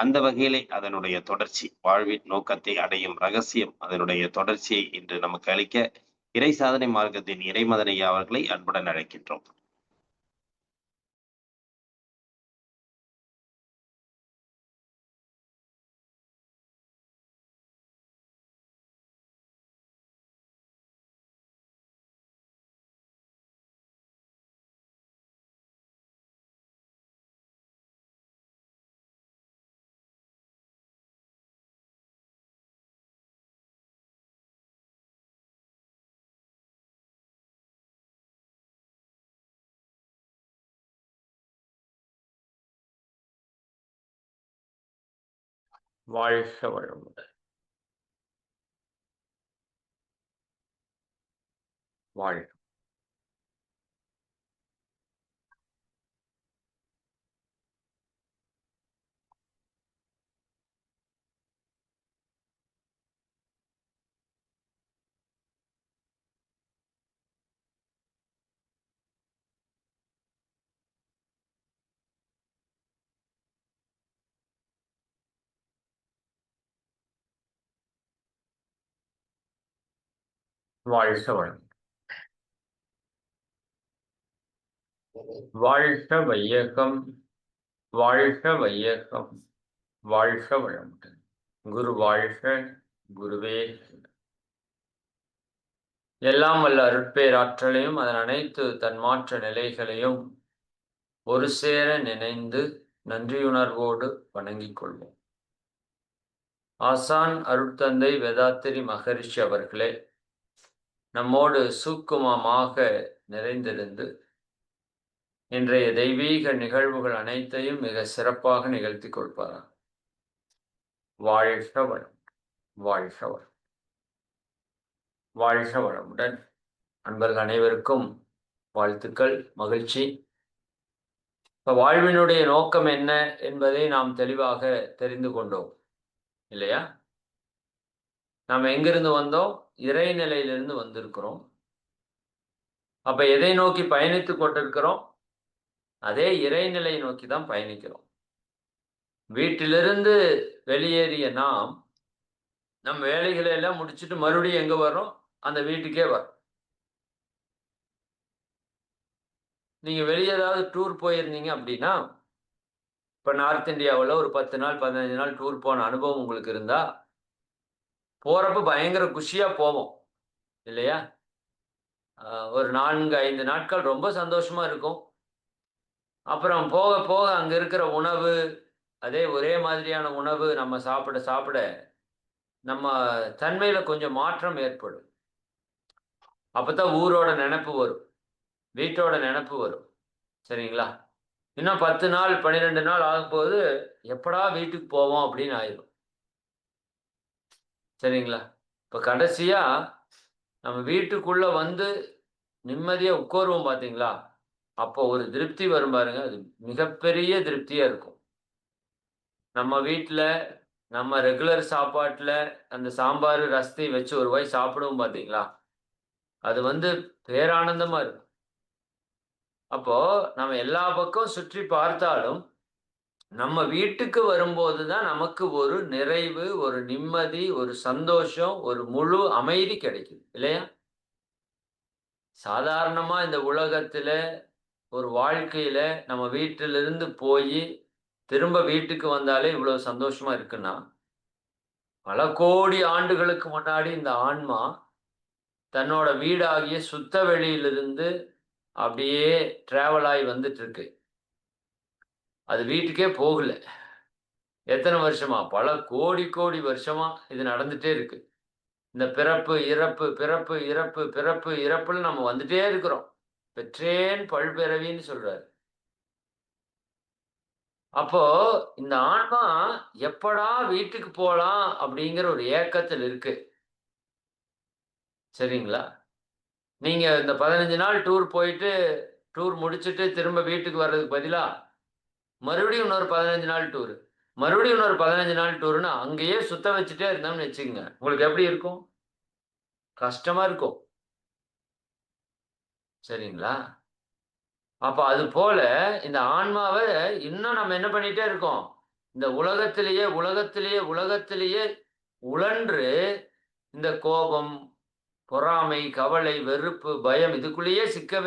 அந்த வகையிலே அதனுடைய தொடர்ச்சி, வாழ்வின் நோக்கத்தை அடையும் ரகசியம், அதனுடைய தொடர்ச்சியை இன்று நமக்கு அளிக்க இறை சாதனை மார்க்கத்தின் இறைமதன் ஐயா அவர்களை அன்புடன் அழைக்கின்றோம். வாழ்க வளமுடன். வாழ்க. வாழ்க வளம். வாழ்க வையகம், வாழ்க வையகம், வாழ்க வளமுடன். குரு வாழ்க, குருவே. எல்லாம் வல்ல அருட்பேராற்றலையும் அதன் அனைத்து தன்மாற்ற நிலைகளையும் ஒரு சேர நினைந்து நன்றியுணர்வோடு வணங்கிக் கொள்வோம். ஆசான் அருட்தந்தை வேதாத்திரி மகரிஷி அவர்களே நம்மோடு சூக்குமமாக நிறைந்திருந்து இன்றைய தெய்வீக நிகழ்வுகள் அனைத்தையும் மிக சிறப்பாக நிகழ்த்தி கொடுப்பாராம். வாழ்க வளம், வாழ்க வளம், வாழ்க வளமுடன். அன்பர்கள் அனைவருக்கும் வாழ்த்துக்கள், மகிழ்ச்சி. இப்ப வாழ்வினுடைய நோக்கம் என்ன என்பதை நாம் தெளிவாக தெரிந்து கொண்டோம் இல்லையா? நாம் எங்கிருந்து வந்தோம்? இறைநிலையிலிருந்து வந்திருக்கிறோம். அப்ப எதை நோக்கி பயணித்துக் கொண்டிருக்கிறோம்? அதே இறைநிலை நோக்கி தான் பயணிக்கிறோம். வீட்டிலிருந்து வெளியேறிய நாம் நம் வேலைகளை எல்லாம் முடிச்சுட்டு மறுபடியும் எங்க வர்றோம்? அந்த வீட்டுக்கே வரோம். நீங்க வெளியே ஏதாவது டூர் போயிருந்தீங்க அப்படின்னா, இப்ப நார்த் இந்தியாவில் ஒரு 10 நாள் 15 நாள் டூர் போன அனுபவம் உங்களுக்கு இருந்தா, போறப்ப பயங்கர குஷியா போவோம் இல்லையா? ஒரு 4-5 நாட்கள் ரொம்ப சந்தோஷமா இருக்கும். அப்புறம் போக போக அங்க இருக்கிற உணவு, அதே ஒரே மாதிரியான உணவு நம்ம சாப்பிட சாப்பிட நம்ம தன்மையில கொஞ்சம் மாற்றம் ஏற்படும். அப்பதான் ஊரோட நினைப்பு வரும், வீட்டோட நினைப்பு வரும். சரிங்களா? இன்னும் 10 நாள் 12 நாள் ஆகும்போது எப்படா வீட்டுக்கு போவோம் அப்படின்னு ஆயிடும். சரிங்களா? இப்ப கடைசியா நம்ம வீட்டுக்குள்ள வந்து நிம்மதியா உட்காருவோம் பாத்தீங்களா? அப்போ ஒரு திருப்தி வரும் பாருங்க. அது மிகப்பெரிய திருப்தியா இருக்கும். நம்ம வீட்டுல நம்ம ரெகுலர் சாப்பாட்டுல அந்த சாம்பார் ரசத்தை வச்சு ஒரு வாய் சாப்பிடுவோம் பாத்தீங்களா? அது வந்து பேரானந்தமா இருக்கும். அப்போ நம்ம எல்லா பக்கம் சுற்றி பார்த்தாலும் நம்ம வீட்டுக்கு வரும்போது தான் நமக்கு ஒரு நிறைவு, ஒரு நிம்மதி, ஒரு சந்தோஷம், ஒரு முழு அமைதி கிடைக்குது இல்லையா? சாதாரணமா இந்த உலகத்துல ஒரு வாழ்க்கையில நம்ம வீட்டிலிருந்து போய் திரும்ப வீட்டுக்கு வந்தாலே இவ்வளவு சந்தோஷமா இருக்குன்னா, பல கோடி ஆண்டுகளுக்கு முன்னாடி இந்த ஆன்மா தன்னோட வீடாகிய சுத்த வெளியிலிருந்து அப்படியே டிராவல் ஆகி வந்துட்டு இருக்கு. அது வீட்டுக்கே போகல. எத்தனை வருஷமா? பல கோடி கோடி வருஷமா இது நடந்துட்டே இருக்கு. இந்த பிறப்பு இறப்பு பிறப்பு இறப்பு பிறப்பு இறப்புன்னு நம்ம வந்துட்டே இருக்கிறோம். பெற்றேன் பல்பிறவின்னு சொல்றாரு. அப்போ இந்த ஆன்மா எப்படா வீட்டுக்கு போலாம் அப்படிங்கிற ஒரு ஏக்கத்தில் இருக்கு. சரிங்களா? நீங்க இந்த 15 நாள் டூர் போயிட்டு டூர் முடிச்சுட்டு திரும்ப வீட்டுக்கு வர்றதுக்கு பதிலா மறுபடியும் இன்னொரு 15 நாள் டூர், மறுபடியும் இன்னொரு 15 நாள் டூர்னா அங்கேயே சுத்த வச்சுட்டே இருந்தோம்னு வச்சுக்கோங்க, உங்களுக்கு எப்படி இருக்கும்? கஷ்டமா இருக்கும். சரிங்களா? அப்ப அது போல இந்த ஆன்மாவை இன்னும் நம்ம என்ன பண்ணிட்டே இருக்கோம்? இந்த உலகத்திலேயே உழன்று இந்த கோபம், பொறாமை, கவலை, வெறுப்பு, பயம் இதுக்குள்ளேயே சிக்க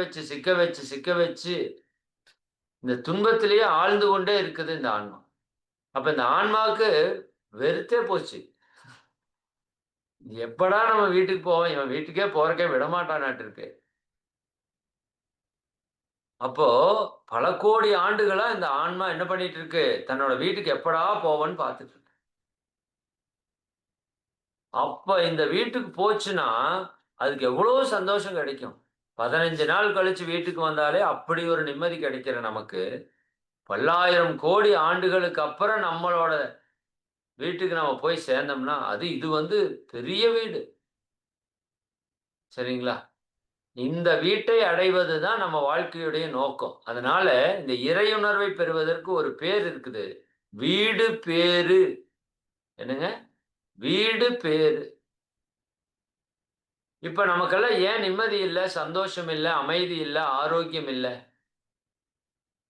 வச்சு இந்த துன்பத்திலேயே ஆழ்ந்து கொண்டே இருக்குது இந்த ஆன்மா. அப்ப இந்த ஆன்மாவுக்கு வெறுத்தே போச்சு. எப்படா நம்ம வீட்டுக்கு போவோம்? இவன் வீட்டுக்கே போறக்கே விடமாட்டானாட்டிருக்கு. அப்போ பல கோடி ஆண்டுகளா இந்த ஆன்மா என்ன பண்ணிட்டு இருக்கு? தன்னோட வீட்டுக்கு எப்படா போவோன்னு பார்த்துட்டு இருக்கு. அப்ப இந்த வீட்டுக்கு போச்சுன்னா, அதுக்கு எவ்வளோ சந்தோஷம் கிடைக்கும். 15 நாள் கழிச்சு வீட்டுக்கு வந்தாலே அப்படி ஒரு நிம்மதி கிடைக்கிற நமக்கு, பல்லாயிரம் கோடி ஆண்டுகளுக்கு அப்புறம் நம்மளோட வீட்டுக்கு நம்ம போய் சேர்ந்தோம்னா, இது வந்து பெரிய வீடு. சரிங்களா? இந்த வீட்டை அடைவது தான் நம்ம வாழ்க்கையுடைய நோக்கம். அதனால இந்த இறையுணர்வை பெறுவதற்கு ஒரு பேர் இருக்குது. வீடு பேறு. என்னங்க? வீடு பேறு. இப்ப நமக்கெல்லாம் ஏன் நிம்மதி இல்ல, சந்தோஷம் இல்ல, அமைதி இல்ல, ஆரோக்கியம் இல்ல?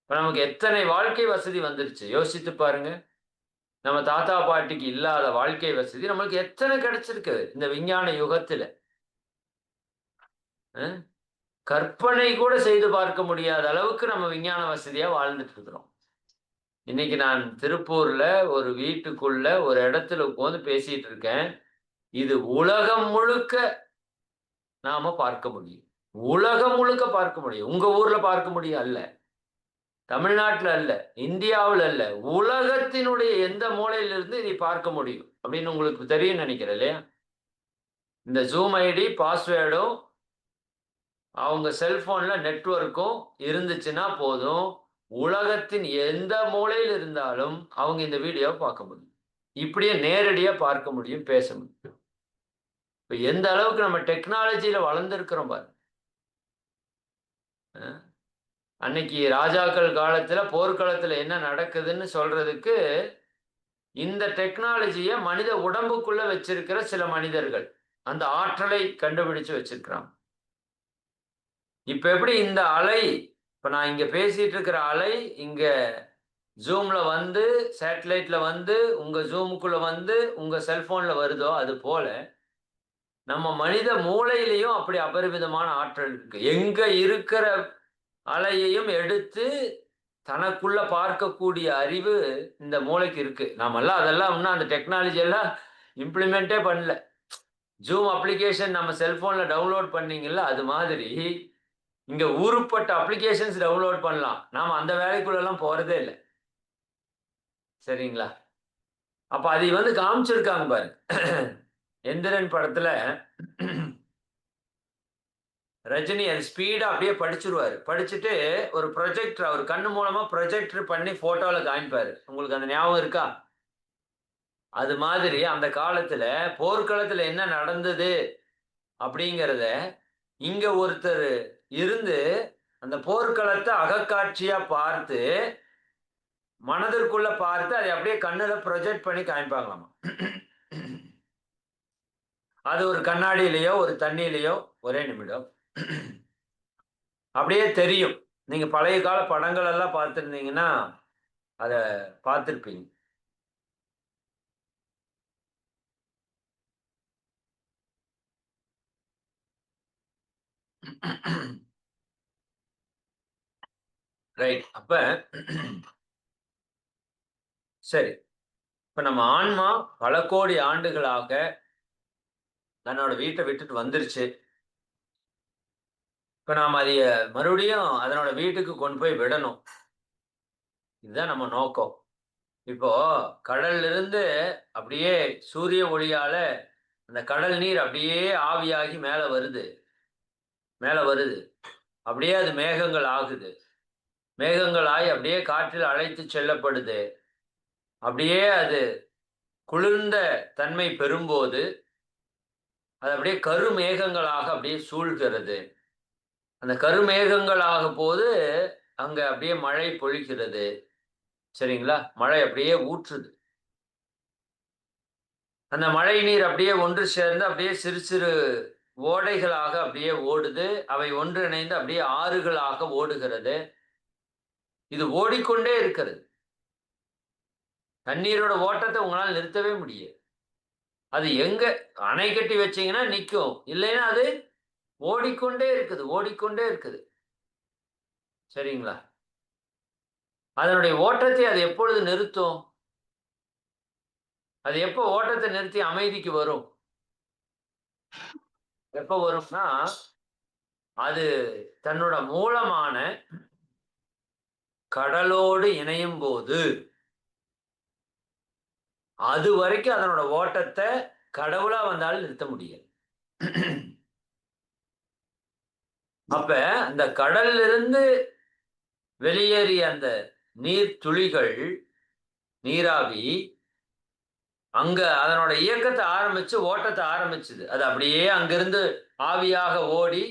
இப்ப நமக்கு எத்தனை வாழ்க்கை வசதி வந்துருச்சு. யோசித்து பாருங்க. நம்ம தாத்தா, பாட்டிக்கு இல்லாத வாழ்க்கை வசதி நம்மளுக்கு எத்தனை கிடைச்சிருக்கு இந்த விஞ்ஞான யுகத்துல. அ கற்பனை கூட செய்து பார்க்க முடியாத அளவுக்கு நம்ம விஞ்ஞான வசதியா வாழ்ந்துட்டு இருக்கிறோம். இன்னைக்கு நான் திருப்பூர்ல ஒரு வீட்டுக்குள்ள ஒரு இடத்துல உட்கார்ந்து பேசிட்டு இருக்கேன். இது உலகம் முழுக்க நாம பார்க்க முடியும். உலகம் முழுக்க பார்க்க முடியும். உங்க ஊர்ல பார்க்க முடியும் அல்ல. தமிழ்நாட்டுல அல்ல. இந்தியாவுல அல்ல. உலகத்தினுடைய எந்த மூலையிலிருந்து இதை பார்க்க முடியும். அப்படின்னு உங்களுக்கு தெரியும்னு நினைக்கிறேன் இல்லையா? இந்த ஜூம் ஐடி, பாஸ்வேர்டும் அவங்க செல்போன்ல நெட்வொர்க்கும் இருந்துச்சுன்னா போதும். உலகத்தின் எந்த மூலையில் இருந்தாலும் அவங்க இந்த வீடியோவை பார்க்க முடியும். இப்படியே நேரடியா பார்க்க முடியும், பேச முடியும். இப்ப எந்த அளவுக்கு நம்ம டெக்னாலஜியில வளர்ந்திருக்கிறோம் பாருங்க. அன்னைக்கு ராஜாக்கள் காலத்துல போர்க்களத்துல என்ன நடக்குதுன்னு சொல்றதுக்கு இந்த டெக்னாலஜிய மனித உடம்புக்குள்ள வச்சிருக்கிற சில மனிதர்கள் அந்த ஆற்றலை கண்டுபிடிச்சு வச்சிருக்கிறாங்க. இப்ப எப்படி இந்த அலை, இப்ப நான் இங்க பேசிட்டு இருக்கிற அலை இங்க ஜூம்ல வந்து, சேட்டலைட்ல வந்து, உங்க ஜூமுக்குள்ள வந்து, உங்க செல்போன்ல வருதோ அது போல நம்ம மனித மூளையிலையும் அப்படி அபரிமிதமான ஆற்றல் இருக்கு. எங்க இருக்கிற அலையையும் எடுத்து தனக்குள்ள பார்க்கக்கூடிய அறிவு இந்த மூளைக்கு இருக்கு. நாமெல்லாம் அதெல்லாம் இன்னும் அந்த டெக்னாலஜி எல்லாம் இம்ப்ளிமெண்டே பண்ணல. ஜூம் அப்ளிகேஷன் நம்ம செல்போன்ல டவுன்லோட் பண்ணீங்கல்ல, அது மாதிரி இங்க ஊருப்பட்ட அப்ளிகேஷன்ஸ் டவுன்லோட் பண்ணலாம். நாம அந்த வேலைக்குள்ள எல்லாம் போறதே இல்ல. சரிங்களா? அப்ப அதை வந்து காமிச்சிருக்காங்க பாருங்க. எந்திரன் படத்துல ரஜினி அது ஸ்பீடா அப்படியே படிச்சிருவாரு. படிச்சுட்டு ஒரு ப்ரொஜெக்டர் அவர் கண்ணு மூலமா ப்ரொஜெக்டர் பண்ணி போட்டோல காமிப்பாரு. உங்களுக்கு அந்த ஞாபகம் இருக்கா? அது மாதிரி அந்த காலத்துல போர்க்களத்துல என்ன நடந்தது அப்படிங்கிறத இங்க ஒருத்தர் இருந்து அந்த போர்க்களத்தை அகக்காட்சியா பார்த்து மனதிற்குள்ள பார்த்து அதை அப்படியே கண்ணுல ப்ரொஜெக்ட் பண்ணி காமிப்பாங்களாமா. அது ஒரு கண்ணாடியிலயோ ஒரு தண்ணியிலயோ ஒரே நிமிடம் அப்படியே தெரியும். நீங்க பழைய கால படங்கள் எல்லாம் பார்த்திருந்தீங்கன்னா அத பார்த்திருப்பீங்க. ரைட். அப்ப சரி. இப்ப நம்ம ஆன்மா பல கோடி ஆண்டுகளாக தன்னோட வீட்டை விட்டுட்டு வந்துருச்சு. இப்ப நாம அதைய மறுபடியும் அதனோட வீட்டுக்கு கொண்டு போய் விடணும். இதுதான் நம்ம நோக்கம். இப்போ கடல்ல இருந்து அப்படியே சூரிய ஒளியால அந்த கடல் நீர் அப்படியே ஆவியாகி மேல வருது. அப்படியே அது மேகங்கள் ஆகுது. மேகங்கள் ஆகி அப்படியே காற்றில் அழைத்து செல்லப்படுது. அப்படியே அது குளிர்ந்த தன்மை பெறும்போது அது அப்படியே கருமேகங்களாக அப்படியே சூழ்கிறது. அந்த கருமேகங்களாக போது அங்க அப்படியே மழை பொழிகிறது. சரிங்களா? மழை அப்படியே ஊற்றுது. அந்த மழை நீர் அப்படியே ஒன்று சேர்ந்து அப்படியே சிறு சிறு ஓடைகளாக அப்படியே ஓடுது. அவை ஒன்றிணைந்து அப்படியே ஆறுகளாக ஓடுகிறது. இது ஓடிக்கொண்டே இருக்கிறது. தண்ணீரோட ஓட்டத்தை உங்களால் நிறுத்தவே முடியாது. அது எங்க அணை கட்டி வச்சீங்கன்னா நிக்கும். இல்லைன்னா அது ஓடிக்கொண்டே இருக்குது, ஓடிக்கொண்டே இருக்குது. சரிங்களா? அதனுடைய ஓட்டத்தை அது எப்பொழுது நிறுத்தும்? அது எப்போ ஓட்டத்தை நிறுத்தி அமைதிக்கு வரும்? எப்ப வரும்னா, அது தன்னோட மூலமான கடலோடு இணையும்போது, அதுவரைக்கும் அதனோட ஓட்டத்த கடவுளா வந்தாலும் நிறுத்த முடியாது. அப்ப அந்த கடலிலிருந்து வெளியேறிய அந்த நீர் துளிகள், நீராவி அங்க அதனோட இயக்கத்த ஆரம்பிச்சு, ஓட்டத்த ஆரம்பிச்சுது. அது அப்படியே அங்கிருந்து ஆவியாக ஓடி,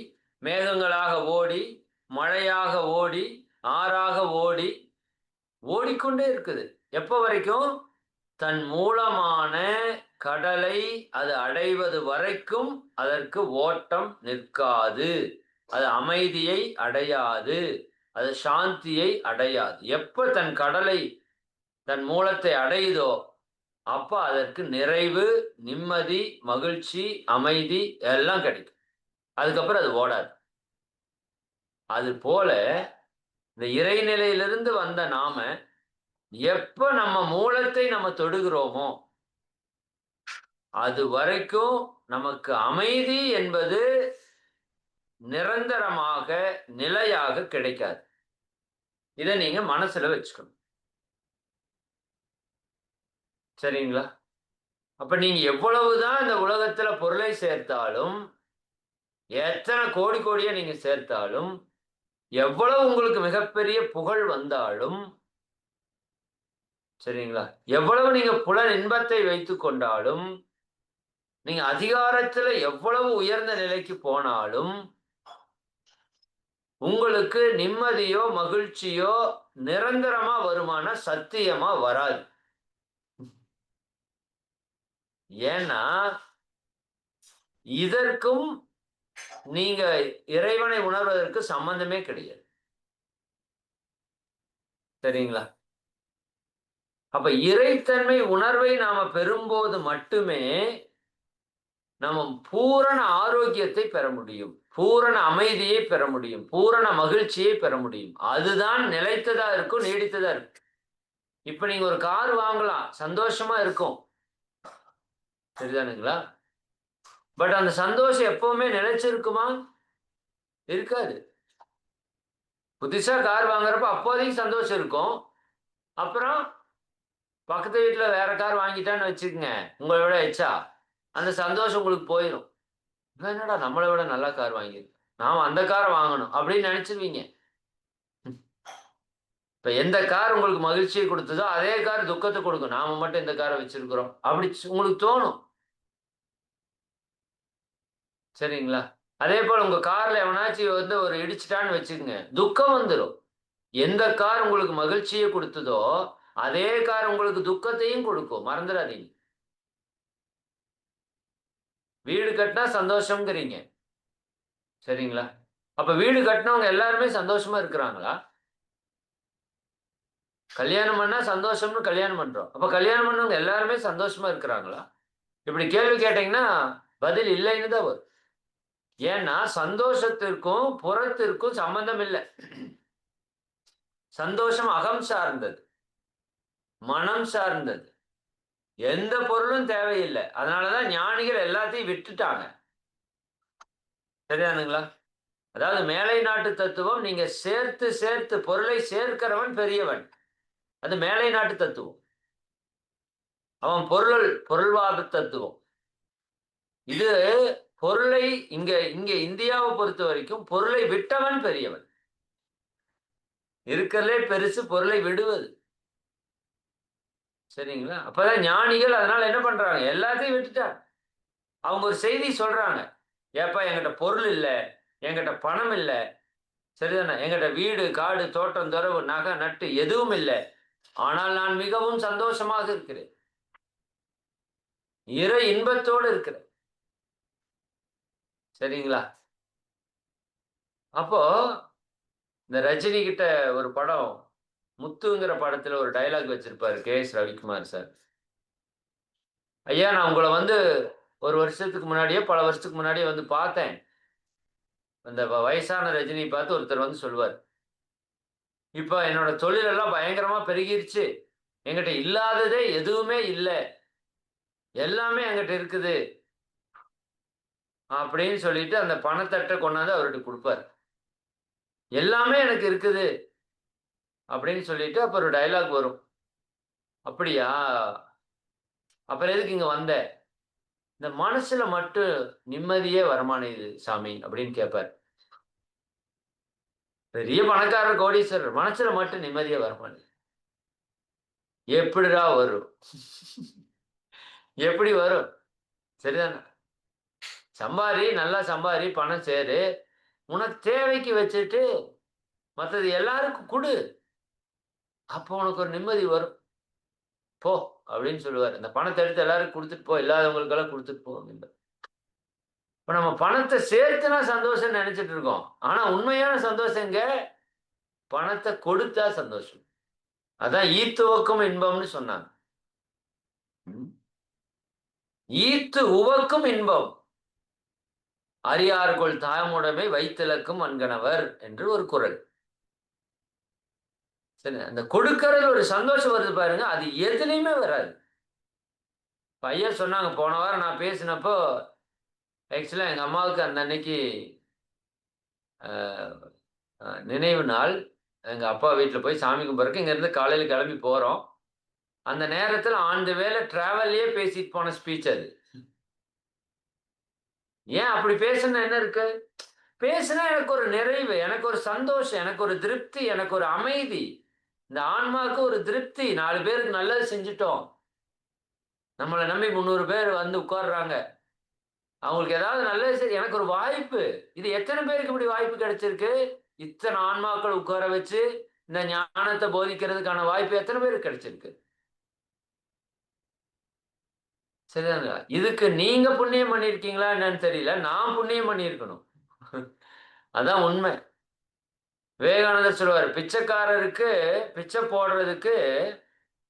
மேகங்களாக ஓடி, மழையாக ஓடி, ஆறாக ஓடி, ஓடிக்கொண்டே இருக்குது. எப்ப வரைக்கும்? தன் மூலமான கடலை அது அடைவது வரைக்கும் அதற்கு ஓட்டம் நிற்காது. அது அமைதியை அடையாது. அது சாந்தியை அடையாது. எப்ப தன் கடலை, தன் மூலத்தை அடையுதோ, அப்ப அதற்கு நிறைவு, நிம்மதி, மகிழ்ச்சி, அமைதி எல்லாம் கிடைக்கும். அதுக்கப்புறம் அது ஓடாது. அது போல இந்த இறைநிலையிலிருந்து வந்த நாம எப்ப நம்ம மூலத்தை நம்ம தொடுகிறோமோ, அது வரைக்கும் நமக்கு அமைதி என்பது நிரந்தரமாக, நிலையாக கிடைக்காது. இத நீங்க மனசுல வச்சுக்கணும். சரிங்களா? அப்ப நீங்க எவ்வளவுதான் இந்த உலகத்துல பொருளை சேர்த்தாலும், எத்தனை கோடி கோடியா நீங்க சேர்த்தாலும், எவ்வளவு உங்களுக்கு மிகப்பெரிய புகழ் வந்தாலும், சரிங்களா? எவ்வளவு நீங்க புலன் இன்பத்தை வைத்துக் கொண்டாலும், நீங்க அதிகாரத்துல எவ்வளவு உயர்ந்த நிலைக்கு போனாலும், உங்களுக்கு நிம்மதியோ, மகிழ்ச்சியோ நிரந்தரமா வருமானா சத்தியமா வராது. ஏன்னா, இதற்கும் நீங்க இறைவனை உணர்வதற்கு சம்பந்தமே கிடையாது. சரிங்களா? அப்ப இறைத்தன்மை உணர்வை நாம பெறும்போது மட்டுமே, நம்ம பூரண ஆரோக்கியத்தை பெற முடியும். பூரண அமைதியை பெற முடியும். பூரண மகிழ்ச்சியை பெற முடியும். அதுதான் நிலைத்ததா இருக்கும், நீடித்ததா இருக்கும். இப்ப நீங்க ஒரு கார் வாங்கலாம். சந்தோஷமா இருக்கும். சரிதானுங்களா? பட் அந்த சந்தோஷம் எப்பவுமே நிலைச்சிருக்குமா? இருக்காது. புதுசா கார் வாங்குறப்ப அப்போதைக்கு சந்தோஷம் இருக்கும். அப்புறம் பக்கத்து வீட்ல வேற கார் வாங்கிட்டான்னு வச்சுக்கங்க, உங்கள விட எச்சா. அந்த சந்தோஷம் உங்களுக்கு போயிரும். இவன் என்னடா நம்மள விட நல்ல கார் வாங்கியிருக்கு. நாம அந்த கார வாங்கணும் அப்படின்னு நினைச்சிருவீங்க. இப்ப எந்த கார் உங்களுக்கு மகிழ்ச்சியை கொடுத்ததோ, அதே கார் துக்கத்த கொடுக்கும். நாம மட்டும் இந்த கார வச்சிருக்கிறோம். அப்படி உங்களுக்கு தோணும். சரிங்களா? அதேபோல உங்க கார்ல எவனாச்சும் வந்து ஒரு இடிச்சுட்டான்னு வச்சுக்கங்க, துக்கம் வந்துரும். எந்த கார் உங்களுக்கு மகிழ்ச்சியை கொடுத்ததோ, அதே கார் உங்களுக்கு துக்கத்தையும் கொடுக்கும். மறந்துடாதீங்க. வீடு கட்டினா சந்தோஷம்ங்கிறீங்க. சரிங்களா? அப்ப வீடு கட்டினவங்க எல்லாருமே சந்தோஷமா இருக்கிறாங்களா? கல்யாணம் பண்ணா சந்தோஷம்னு கல்யாணம் பண்றோம். அப்ப கல்யாணம் பண்ணவங்க எல்லாருமே சந்தோஷமா இருக்கிறாங்களா? இப்படி கேள்வி கேட்டீங்கன்னா, பதில் இல்லைன்னு தான் வரும். ஏன்னா, சந்தோஷத்திற்கும், புறத்திற்கும் சம்பந்தம் இல்ல. சந்தோஷம் அகம் சார்ந்தது. மனம் சார்ந்தது. எந்த பொருளும் தேவையில்ல. அதனால தான் ஞானிகள் எல்லாத்தையும் விட்டுட்டாங்க. சரிதானுங்களா? அதாவது மேலை நாட்டு தத்துவம், நீங்க சேர்த்து, சேர்த்து பொருளை சேர்க்கிறவன் பெரியவன். அது மேலை நாட்டு தத்துவம். அவன் பொருள்வாத தத்துவம். இது பொருளை இங்க இங்க இந்தியாவை பொறுத்தவரைக்கும் பொருளை விட்டவன் பெரியவன். இருக்கிறதுலே பெருசு பொருளை விடுவது. சரிங்களா? அப்பதான் ஞானிகள் அதனால என்ன பண்றாங்க? எல்லாத்தையும் விட்டுட்டாங்க. அவங்க ஒரு செய்தி சொல்றாங்க. ஏப்பா என்கிட்ட பொருள் இல்ல, என்கிட்ட பணம் இல்ல, சரிதானே? என்கிட்ட வீடு, காடு, தோட்டம், தொரவு, நகை, நட்டு எதுவும் இல்ல. ஆனால் நான் மிகவும் சந்தோஷமாக இருக்கிறேன். இறை இன்பத்தோடு இருக்கிறேன். சரிங்களா? அப்போ இந்த ரஜினி கிட்ட ஒரு படம் முத்துங்கிற படத்துல ஒரு டயலாக் வச்சிருப்பாரு கே.எஸ். ரவிக்குமார் சார். ஐயா, நான் உங்கள வந்து ஒரு வருஷத்துக்கு முன்னாடியோ, பல வருஷத்துக்கு முன்னாடியே வந்து பார்த்தேன். அந்த வயசான ரஜினிய பார்த்து ஒருத்தர் வந்து சொல்லுவார். இப்ப என்னோட தொழில் எல்லாம் பயங்கரமா பெருகிருச்சு. என்கிட்ட இல்லாததே எதுவுமே இல்ல. எல்லாமே என்கிட்ட இருக்குது. அப்படின்னு சொல்லிட்டு அந்த பணத்தட்ட கொண்டாந்து அவர்ட்ட குடுப்பாரு. எல்லாமே எனக்கு இருக்குது. அப்படின்னு சொல்லிட்டு அப்ப ஒரு டயலாக் வரும். அப்படியா? அப்புறம் எதுக்கு இங்க வந்த? இந்த மனசுல மட்டும் நிம்மதியே வரமாட்டேங்குது சாமி அப்படின்னு கேட்பாரு. பெரிய பணக்காரர், கோடீஸ்வரர். மனசுல மட்டும் நிம்மதியே வரமாட்டேங்குது. எப்படிடா வரும்? எப்படி வரும்? சரிதானே? சம்பாரி, நல்லா சம்பாரி, பணம் சேரு. உனக்கு தேவைக்கு வச்சுட்டு, மத்தது எல்லாருக்கும் குடு. அப்போ உனக்கு ஒரு நிம்மதி வரும். போ அப்படின்னு சொல்லுவாரு. இந்த பணத்த எடுத்து எல்லாருக்கும் குடுத்துட்டு போ. இல்லாதவங்களுக்கெல்லாம் குடுத்துட்டு போ அப்படிம்பாரு. இப்ப நம்ம பணத்த சேர்த்துனா சந்தோஷம்னு நெனச்சுட்டு இருக்கோம். ஆனா உண்மையான சந்தோஷம் எங்க? பணத்த கொடுத்தா சந்தோஷம். அதான் ஈத்துவக்கும் இன்பம்னு சொன்னாங்க. ம். ஈத்து உவக்கும் இன்பம். "அறியார்கொல் தாமுடைமை வைத்திலக்கும் அன்கணவர்" என்று ஒரு குறள். சரி, அந்த கொடுக்கறதுல ஒரு சந்தோஷம் வருது பாருங்க. அது எதுலயுமே வராது. ஐயா சொன்னாங்க போன வாரம் நான் பேசினப்போ, ஆக்சுவலா எங்க அம்மாவுக்கு அந்த அன்னைக்கு அ நினைவு நாள். எங்க அப்பா வீட்ல போய் சாமி கும்பிட்றதுக்கு இங்கருந்து காலையில கிளம்பி போறோம். அந்த நேரத்துல ஆன் தி வேல டிராவல்லயே பேசிட்டு போன ஸ்பீச் அது. ஏன் அப்படி பேசுனா என்ன இருக்கு? பேசுனா எனக்கு ஒரு நிறைவு, எனக்கு ஒரு சந்தோஷம், எனக்கு ஒரு திருப்தி, எனக்கு ஒரு அமைதி. இந்த ஆன்மாவுக்கு ஒரு திருப்தி. 4 பேருக்கு நல்லது செஞ்சுட்டோம். நம்மள நம்பி 300 பேர் வந்து உட்கார்றாங்க. அவங்களுக்கு ஏதாவது நல்லது எனக்கு ஒரு வாய்ப்பு. இது எத்தன பேருக்கு இப்படி வாய்ப்பு கிடைச்சிருக்கு? இத்தன ஆன்மாக்கள் உட்கார வச்சு, இந்த ஞானத்த போதிக்கிறதுக்கான வாய்ப்பு எத்தன பேருக்கு கிடைச்சிருக்கு? சரிதானுங்களா? இதுக்கு நீங்க புண்ணியம் பண்ணியிருக்கீங்களா என்னன்னு தெரியல. நான் புண்ணியம் பண்ணியிருக்கணும். அதான் உண்மை. விவேகானந்தர் சொல்லுவாரு, பிச்சைக்காரருக்கு பிச்சை போடுறதுக்கு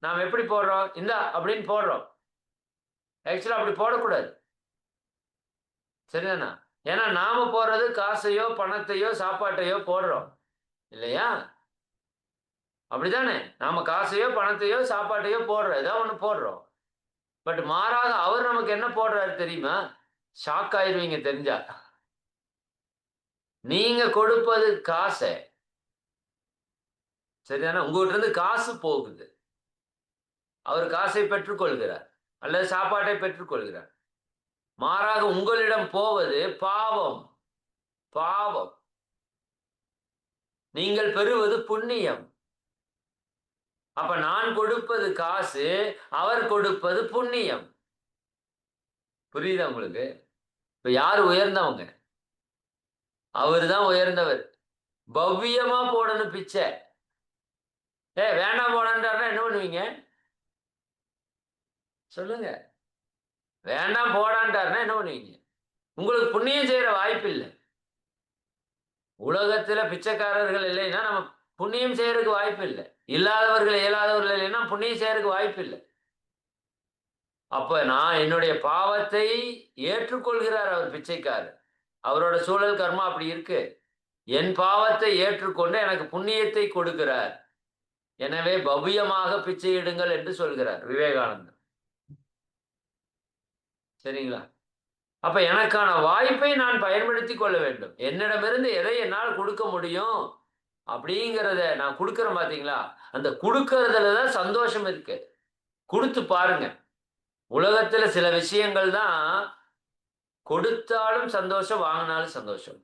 நாம எப்படி போடுறோம்? இந்தா அப்படின்னு போடுறோம். ஆக்சுவலா அப்படி போடக்கூடாது. சரிதானா? ஏன்னா நாம போடுறது காசையோ, பணத்தையோ, சாப்பாட்டையோ போடுறோம். இல்லையா? அப்படித்தானே? நாம காசையோ, பணத்தையோ, சாப்பாட்டையோ போடுறோம். ஏதோ ஒண்ணு போடுறோம். பட் மாறாக அவர் நமக்கு என்ன போடுறாரு தெரியுமா? ஷாக் ஆயிருவீங்க தெரிஞ்சா. நீங்க கொடுப்பது காச. சரிதானே? உங்ககிட்ட இருந்து காசு போகுது. அவர் காசை பெற்றுக் கொள்கிறார். அல்லது சாப்பாட்டை பெற்றுக் கொள்கிறார். மாறாக உங்களிடம் போவது பாவம். பாவம். நீங்கள் பெறுவது புண்ணியம். அப்ப நான் கொடுப்பது காசு, அவர் கொடுப்பது புண்ணியம். புரியுதா உங்களுக்கு? இப்ப யாரு உயர்ந்தவங்க? அவரு தான் உயர்ந்தவர். பவ்யமா போடணும் பிச்சை. வேண்டாம் போடான்ட்டாருன்னா என்ன பண்ணுவீங்க? சொல்லுங்க. வேண்டாம் போடான்ட்டாருன்னா என்ன பண்ணுவீங்க? உங்களுக்கு புண்ணியம் செய்யற வாய்ப்பு இல்ல. உலகத்துல பிச்சைக்காரர்கள் இல்லைன்னா, நம்ம புண்ணியம் செய்யறதுக்கு வாய்ப்பு இல்ல. இல்லாதவர்கள், இயலாதவர்கள் இல்லைன்னா புண்ணியம் செய்யறதுக்கு வாய்ப்பு இல்ல. அப்ப நான் என்னுடைய பாவத்தை ஏற்றுக்கொள்கிறார் அவர் பிச்சைக்காரர். அவரோட சூழல் கர்மா அப்படி இருக்கு. என் பாவத்தை ஏற்றுக்கொண்டு எனக்கு புண்ணியத்தை கொடுக்கிறார். எனவே பவ்யமாக பிச்சையிடுங்கள் என்று சொல்கிறார் விவேகானந்தர். சரிங்களா? அப்ப எனக்கான வாய்ப்பை நான் பயன்படுத்திக் கொள்ள வேண்டும். என்னிடமிருந்து எதை என்னால் கொடுக்க முடியும் அப்படிங்கிறத நான் குடுக்கிறேன் பார்த்தீங்களா? அந்த குடுக்கிறதுல தான் சந்தோஷம் இருக்கு. குடுத்து பாருங்க. உலகத்துல சில விஷயங்கள் தான் கொடுத்தாலும் சந்தோஷம், வாங்குனாலும் சந்தோஷம்.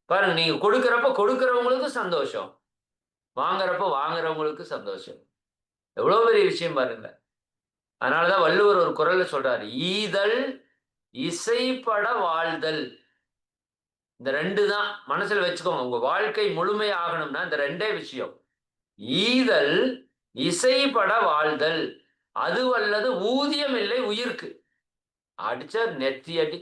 பாருங்க, நீங்க கொடுக்கிறப்ப கொடுக்கிறவங்களுக்கு சந்தோஷம். வாங்குறப்ப வாங்குறவங்களுக்கு சந்தோஷம். எவ்வளவு பெரிய விஷயம் பாருங்க. அதனால தான் வள்ளுவர் ஒரு குறள்ல சொல்றாரு. ஈதல் இசைப்பட வாழ்தல். இந்த 2 தான் மனசுல வச்சுக்கோங்க. உங்க வாழ்க்கை முழுமை ஆகணும்னா இந்த 2டே விஷயம். ஈதல் இசைப்பட வாழ்தல். அதுவல்லது ஊதியம் இல்லை உயிர்க்கு. அடிச்சா நெத்தி அடி.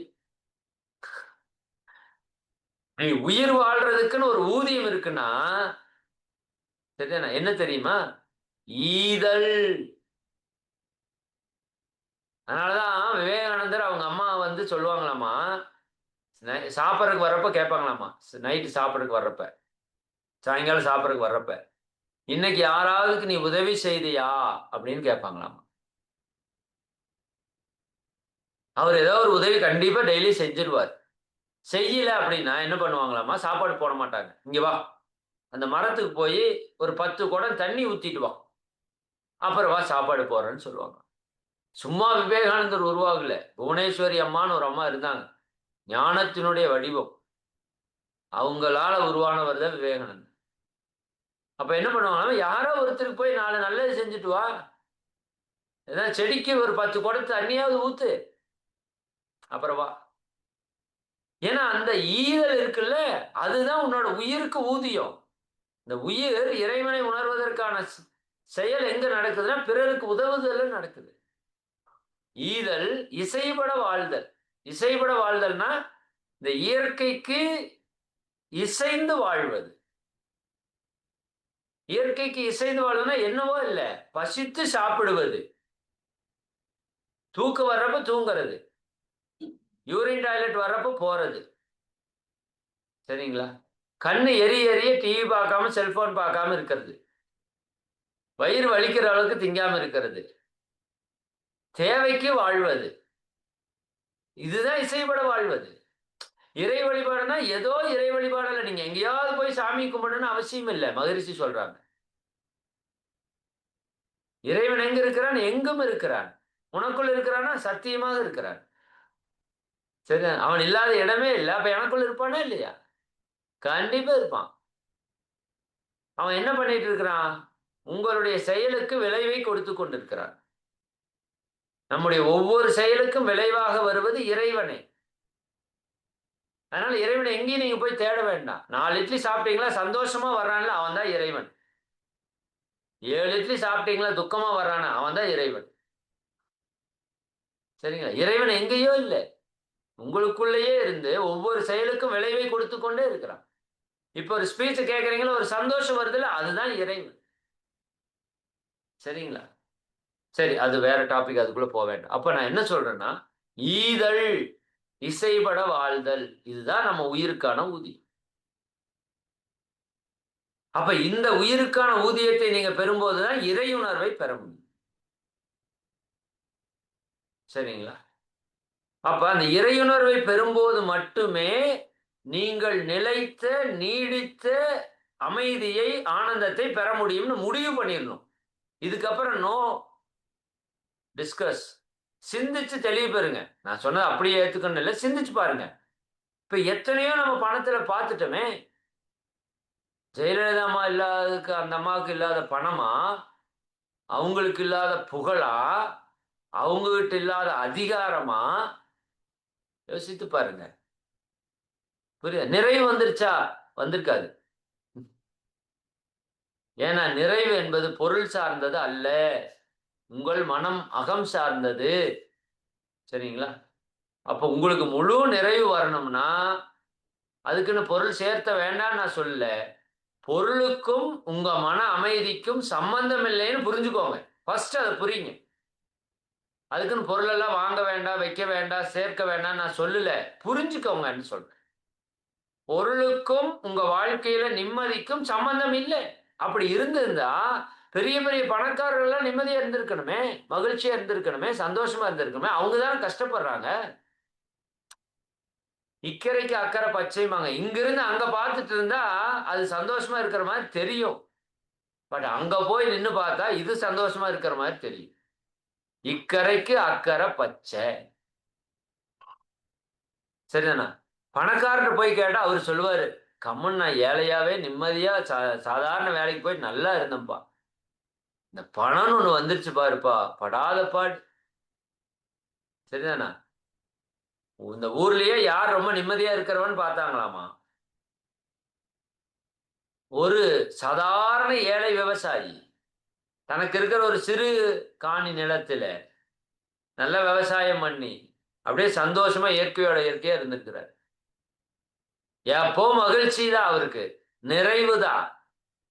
நீ உயிர் வாழ்றதுக்குன்னு ஒரு ஊதியம் இருக்குன்னா, சரிதானே? என்ன தெரியுமா? ஈதல். அதனாலதான் விவேகானந்தர் அவங்க அம்மா வந்து சொல்லுவாங்களாமா, சாப்பிட்றதுக்கு வர்றப்ப கேட்பாங்களாமா, நைட்டு சாப்பிட்றதுக்கு வர்றப்ப, சாயங்காலம் சாப்பிட்றதுக்கு வர்றப்ப, இன்னைக்கு யாராவதுக்கு நீ உதவி செய்தியா அப்படின்னு கேட்பாங்களாமா. அவர் ஏதோ ஒரு உதவி கண்டிப்பா டெய்லி செஞ்சிருவார். செய்யல அப்படின்னா என்ன பண்ணுவாங்களாமா, சாப்பாடு போட மாட்டாங்க. இங்க வா, அந்த மரத்துக்கு போய் ஒரு 10 குடம் தண்ணி ஊத்திட்டு வா, அப்புறம் வா சாப்பாடு போடுறேன்னு சொல்லுவாங்க. சும்மா விவேகானந்தர் உருவாகல. புவனேஸ்வரி அம்மான்னு ஒரு அம்மா இருந்தாங்க. ஞானத்தினுடைய வடிவம். அவங்களால உருவானவர் தான் விவேகானந்தர். அப்ப என்ன பண்ணுவாங்கன்னா, யாரோ ஒருத்தருக்கு போய் 4 நல்லது செஞ்சுட்டு வா. ஏதாவது செடிக்கு ஒரு 10 குடம் தண்ணியாவது ஊத்து. அப்புறம் வா. ஏன்னா அந்த ஈதல் இருக்குல்ல, அதுதான் உன்னோட உயிருக்கு ஊதியம். இந்த உயிர் இறைவனை உணர்வதற்கான செயல் எங்க நடக்குதுன்னா, பிறருக்கு உதவுதல்ல நடக்குது. ஈதல், இசைபட வாழ்தல். இசைபட வாழ்தல்னா, இந்த இயற்கைக்கு இசைந்து வாழ்வது. இயற்கைக்கு இசைந்து வாழ்வதுன்னா என்னவோ இல்ல. பசித்து சாப்பிடுவது. தூக்கம் வர்றப்ப தூங்குறது. யூரின் டாய்லெட் வர்றப்ப போறது. சரிங்களா? கண்ணு எரிய எரிய டிவி பார்க்காம, செல்போன் பார்க்காம இருக்கிறது. வயிறு வலிக்கிற அளவுக்கு திங்காம இருக்கிறது. தேவைக்கு வாழ்வது. இதுதான் இசைபட வாழ்வது. இறை வழிபாடுனா ஏதோ இறை வழிபாடு இல்ல. நீங்க எங்கேயாவது போய் சாமி கும்பிடணும்னு அவசியம் இல்ல. மகரிஷி சொல்றாங்க. இறைவன் எங்க இருக்கிறான்? எங்கும் இருக்கிறான். உனக்குள் இருக்கிறானா? சத்தியமாக இருக்கிறான். சரி, அவன் இல்லாத இடமே இல்ல. அப்ப எனக்குள்ள இருப்பானா இல்லையா? கண்டிப்பா இருப்பான். அவன் என்ன பண்ணிட்டு இருக்கிறான்? உங்களுடைய செயலுக்கு விளைவை கொடுத்துக் கொண்டிருக்கிறான். நம்முடைய ஒவ்வொரு செயலுக்கும் விளைவாக வருவது இறைவனே. அதனால இறைவனை எங்கேயும் நீங்க போய் தேட வேண்டாம். 4 இட்லி சாப்பிட்டீங்களா, சந்தோஷமா வர்றான்ல, அவன் தான் இறைவன். 7 இட்லி சாப்பிட்டீங்களா, துக்கமா வர்றானா, அவன் தான் இறைவன். சரிங்களா? இறைவன் எங்கேயோ இல்ல. உங்களுக்குள்ளேயே இருந்து ஒவ்வொரு செயலுக்கும் விளைவை கொடுத்துக் கொண்டே இருக்கிறான். இப்ப ஒரு ஸ்பீச் கேட்கறீங்களா, ஒரு சந்தோஷம் வருதுல்ல, அதுதான் இறைவன். சரிங்களா? சரி, அது வேற டாபிக், அதுக்குள்ள போ வேண்டாம். அப்ப நான் என்ன சொல்றேன்னா, ஈதல், இசைபட வாழ்தல், இதுதான் நம்ம உயிருக்கான ஊதியம். அப்ப இந்த உயிருக்கான ஊதியத்தை நீங்க பெறும்போதுதான் இறையுணர்வை பெற முடியும். சரிங்களா? அப்ப அந்த இறையுணர்வை பெறும்போது மட்டுமே நீங்கள் நிலைத்த, நீடித்த அமைதியை, ஆனந்தத்தை பெற முடியும்னு முடிவு பண்ணிடணும். இதுக்கப்புறம் நோ டிஸ்கஸ். சிந்திச்சு தெளிவு பெறுங்க. நான் சொன்னது அப்படியே ஏத்துக்கணும் இல்ல, சிந்திச்சு பாருங்க. இப்ப எத்தனையோ நம்ம பணத்துல பார்த்துட்டோமே. ஜெயலலிதா அம்மா இல்லாததுக்கு, அந்த அம்மாவுக்கு இல்லாத பணமா, அவங்களுக்கு இல்லாத புகழா, அவங்க கிட்ட இல்லாத அதிகாரமா, யோசித்து பாருங்க. புரியுதா? நிறைவு வந்துருச்சா? வந்திருக்காது. ஏன்னா நிறைவு என்பது பொருள் சார்ந்தது அல்ல. உங்கள் மனம், அகம் சார்ந்தது. சரிங்களா? அப்ப உங்களுக்கு முழு நிறைவு வரணும்னா, அதுக்குன்னு பொருள் சேர்த்த வேண்டாம்னு நான் சொல்லல. பொருளுக்கும் உங்க மன அமைதிக்கும் சம்பந்தம் இல்லைன்னு புரிஞ்சுக்கோங்க. ஃபர்ஸ்ட் அத புரியுங்க. அதுக்குன்னு பொருள் எல்லாம் வாங்க வேண்டாம், வைக்க வேண்டாம், சேர்க்க வேண்டாம் நான் சொல்லல. புரிஞ்சுக்கோங்கன்னு சொல்றேன். பொருளுக்கும் உங்க வாழ்க்கையில நிம்மதிக்கும் சம்பந்தம் இல்ல. அப்படி இருந்திருந்தா பெரிய பெரிய பணக்காரர்கள் எல்லாம் நிம்மதியா இருந்திருக்கணுமே, மகிழ்ச்சியா இருந்திருக்கணுமே, சந்தோஷமா இருந்திருக்கணுமே. அவங்க தானே கஷ்டப்படுறாங்க. இக்கரைக்கு அக்கறை பச்சைமாங்க. இங்கிருந்து அங்க பார்த்துட்டு இருந்தா அது சந்தோஷமா இருக்கிற மாதிரி தெரியும். பட் அங்க போய் நின்னு பார்த்தா இது சந்தோஷமா இருக்கிற மாதிரி தெரியும். இக்கரைக்கு அக்கறை பச்சை. சரிதானா? பணக்காரர்ட்ட போய் கேட்டா அவரு சொல்லுவாரு, கம்முன்னு நான் ஏழையாவே நிம்மதியா சாதாரண வேலைக்கு போய் நல்லா இருந்தேன்ப்பா. இந்த பணம்னு ஒண்ணு வந்துருச்சு பாருப்பா, படாத பாடு. சரிதானா? இந்த ஊர்லயே யார் ரொம்ப நிம்மதியா இருக்கிறவன்னு பார்த்தாங்களாமா. ஒரு சாதாரண ஏழை விவசாயி. தனக்கு இருக்கிற ஒரு சிறு காணி நிலத்தில நல்ல விவசாயம் பண்ணி, அப்படியே சந்தோஷமா இயற்கையோட இயற்கையா இருந்திருக்கிறார். எப்போ மகிழ்ச்சி தான் அவருக்கு. நிறைவு தான்.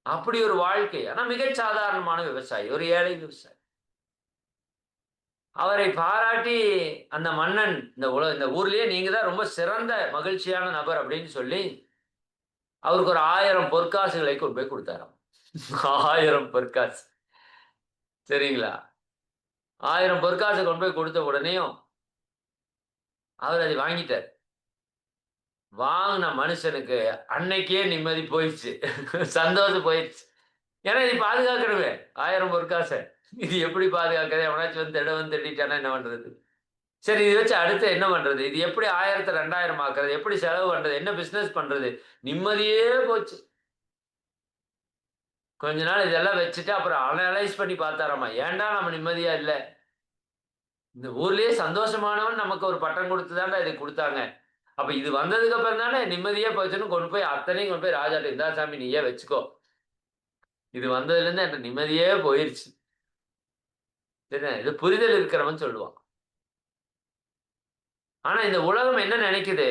அப்படி ஒரு வாழ்க்கை. ஆனா மிகச் சாதாரணமான விவசாயி. ஒரு ஏழை விவசாயி. அவரை பாராட்டி அந்த மன்னன் இந்த ஊர்லயே நீங்க தான் ரொம்ப சிறந்த மகிழ்ச்சியான நபர் அப்படின்னு சொல்லி, அவருக்கு ஒரு 1000 பொற்காசுகளை கொண்டு போய் குடுத்தாராம். 1000 பொற்காசு. சரிங்களா? 1000 பொற்காசு கொண்டு போய் குடுத்த உடனேயும், அவர் அதை வாங்கிட்டாரு. வாங்குன மனுஷனுக்கு அன்னைக்கே நிம்மதி போயிருச்சு. சந்தோஷம் போயிருச்சு. ஏன்னா இது பாதுகாக்கணுமே 1000 பொற்காச. இது எப்படி பாதுகாக்கிறது? எவனாச்சும் வந்து திருடிட்டான்னா என்ன பண்றது? சரி இத வச்சு அடுத்து என்ன பண்றது? இது எப்படி 1000த்த 2000 ஆக்குறது? எப்படி செலவு பண்றது? என்ன பிசினஸ் பண்றது? நிம்மதியே போச்சு. கொஞ்ச நாள் இதெல்லாம் வச்சுட்டு அப்புறம் அனலைஸ் பண்ணி பார்த்தாராமா. ஏன்டா நம்ம நிம்மதியா இல்ல? இந்த ஊர்லயே சந்தோஷமானவன் நமக்கு ஒரு பட்டம் குடுத்து தான்டா இத குடுத்தாங்க. அப்ப இது வந்ததுக்கு அப்புறம் தானே நிம்மதியே போச்சுன்னு கொண்டு போய் அத்தனையும் கொண்டு போய் ராஜாட்ட இந்தா சாமி நீயே வச்சுக்கோ. இது வந்ததுலருந்து எனக்கு நிம்மதியே போயிருச்சு. சரியா? இது புரிதல் இருக்கிறவன் சொல்லுவான். ஆனா இந்த உலகம் என்ன நெனைக்குது?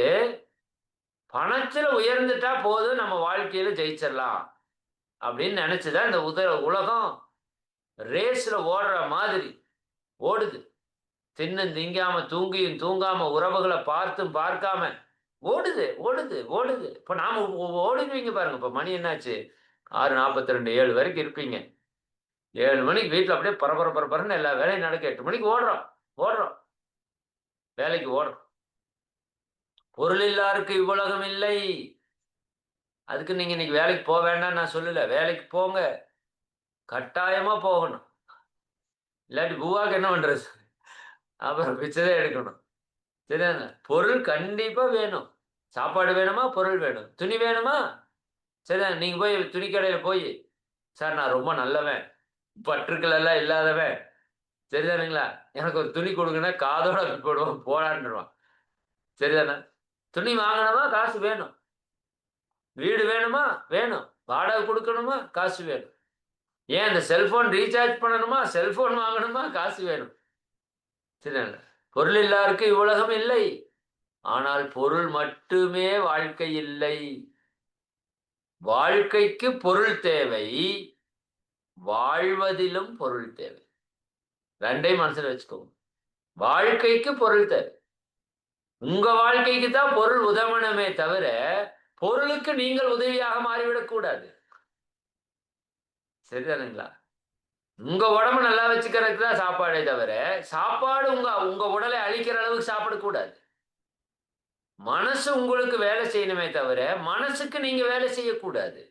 பணத்துல உயர்ந்துட்டா போதும் நம்ம வாழ்க்கையில ஜெயிச்சிடலாம். அப்படின்னு நெனைச்சு தான் இந்த உலகம் ரேஸ்ல ஓடுற மாதிரி ஓடுது. தின்னும் திங்காம, தூங்கியும் தூங்காம, உறவுகள பார்த்தும் பார்க்காம ஓடுது, ஓடுது, ஓடுது. இப்ப நாம ஓடுவீங்க பாருங்க. இப்ப மணி என்னாச்சு? 6:42, 7 வரைக்கும் இருப்பீங்க. 7 மணிக்கு வீட்ல அப்படியே பரபர பரபரன்னு எல்லா வேலையும் நடக்கும். 8 மணிக்கு ஓடுறோம், ஓடுறோம். வேலைக்கு ஓடுறோம். பொருள் இல்லாருக்கு இவ்வுலகம் இல்லை. அதுக்கு நீங்க இன்னைக்கு வேலைக்கு வேண்டாம்ன்னு நான் சொல்லல. வேலைக்கு போங்க. கட்டாயமா போகணும். இல்லாட்டி பூவாக்கு என்ன பண்றது? அப்புறம் பிச்சை தான் எடுக்கணும். சரிதானே? பொருள் கண்டிப்பா வேணும். சாப்பாடு வேணுமா? பொருள் வேணும். துணி வேணுமா? சரிதானே? நீங்க போய் துணி கடையில போய், "சார் நான் ரொம்ப நல்லவன். பற்றுக்கள் எல்லாம் இல்லாதவன். சரிதானுங்களா? எனக்கு ஒரு துணி குடுங்கன்னா காதோட போடுவான் போடான்ருவான். சரிதானே? துணி வாங்கணுமா? காசு வேணும். வீடு வேணுமா? வேணும். வாடகை குடுக்கணுமா? காசு வேணும். ஏன் இந்த செல்போன் ரீசார்ஜ் பண்ணணுமா? செல்போன் வாங்கணுமா? காசு வேணும். சரிதானே? பொருள் இல்லாருக்கு இவ்வுலகம் இல்லை. ஆனால் பொருள் மட்டுமே வாழ்க்கை இல்லை. வாழ்க்கைக்கு பொருள் தேவை. வாழ்வதிலும் பொருள் தேவை. 2யும் மனசுல வச்சுக்கோங்க. வாழ்க்கைக்கு பொருள் தேவை. உங்க வாழ்க்கைக்கு தான் பொருள் உதவணுமே தவிர, பொருளுக்கு நீங்கள் உதவியாக மாறிவிடக் கூடாது. சரிதானுங்களா? உங்க உடம்ப நல்லா வச்சுக்கிறதுக்கு தான் சாப்பாடே தவிர, சாப்பாடு உங்க உங்க உடலை அழிக்கிற அளவுக்கு சாப்பிடக்கூடாது. மனசு உங்களுக்கு வேலை செய்யணுமே தவிர, மனசுக்கு நீங்க வேலை செய்யக்கூடாது.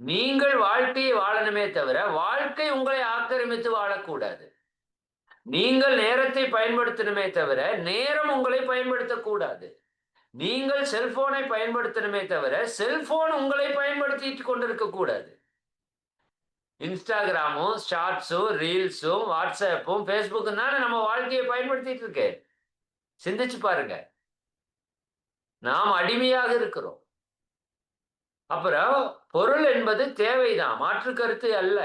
நீங்கள் வாழ்க்கையை வாழணுமே தவிர, வாழ்க்கை உங்களை ஆக்கிரமித்து வாழக்கூடாது. நீங்கள் நேரத்தை பயன்படுத்தணுமே தவிர, நேரம் உங்களை பயன்படுத்தக்கூடாது. நீங்கள் செல்போனை பயன்படுத்தணுமே தவிர, செல்போன் உங்களை பயன்படுத்திட்டு கொண்டிருக்கக் கூடாது. இன்ஸ்டாகிராமும், ஷார்ட்ஸும், ரீல்ஸும், வாட்ஸ்அப்பும், ஃபேஸ்புக்கும் தானே நம்ம வாழ்க்கையை பயன்படுத்திட்டு இருக்கு. சிந்திச்சு பாருங்க. நாம் அடிமையாக இருக்கிறோம். அப்புறம் பொருள் என்பது தேவைதான். மாற்று கருத்து அல்ல.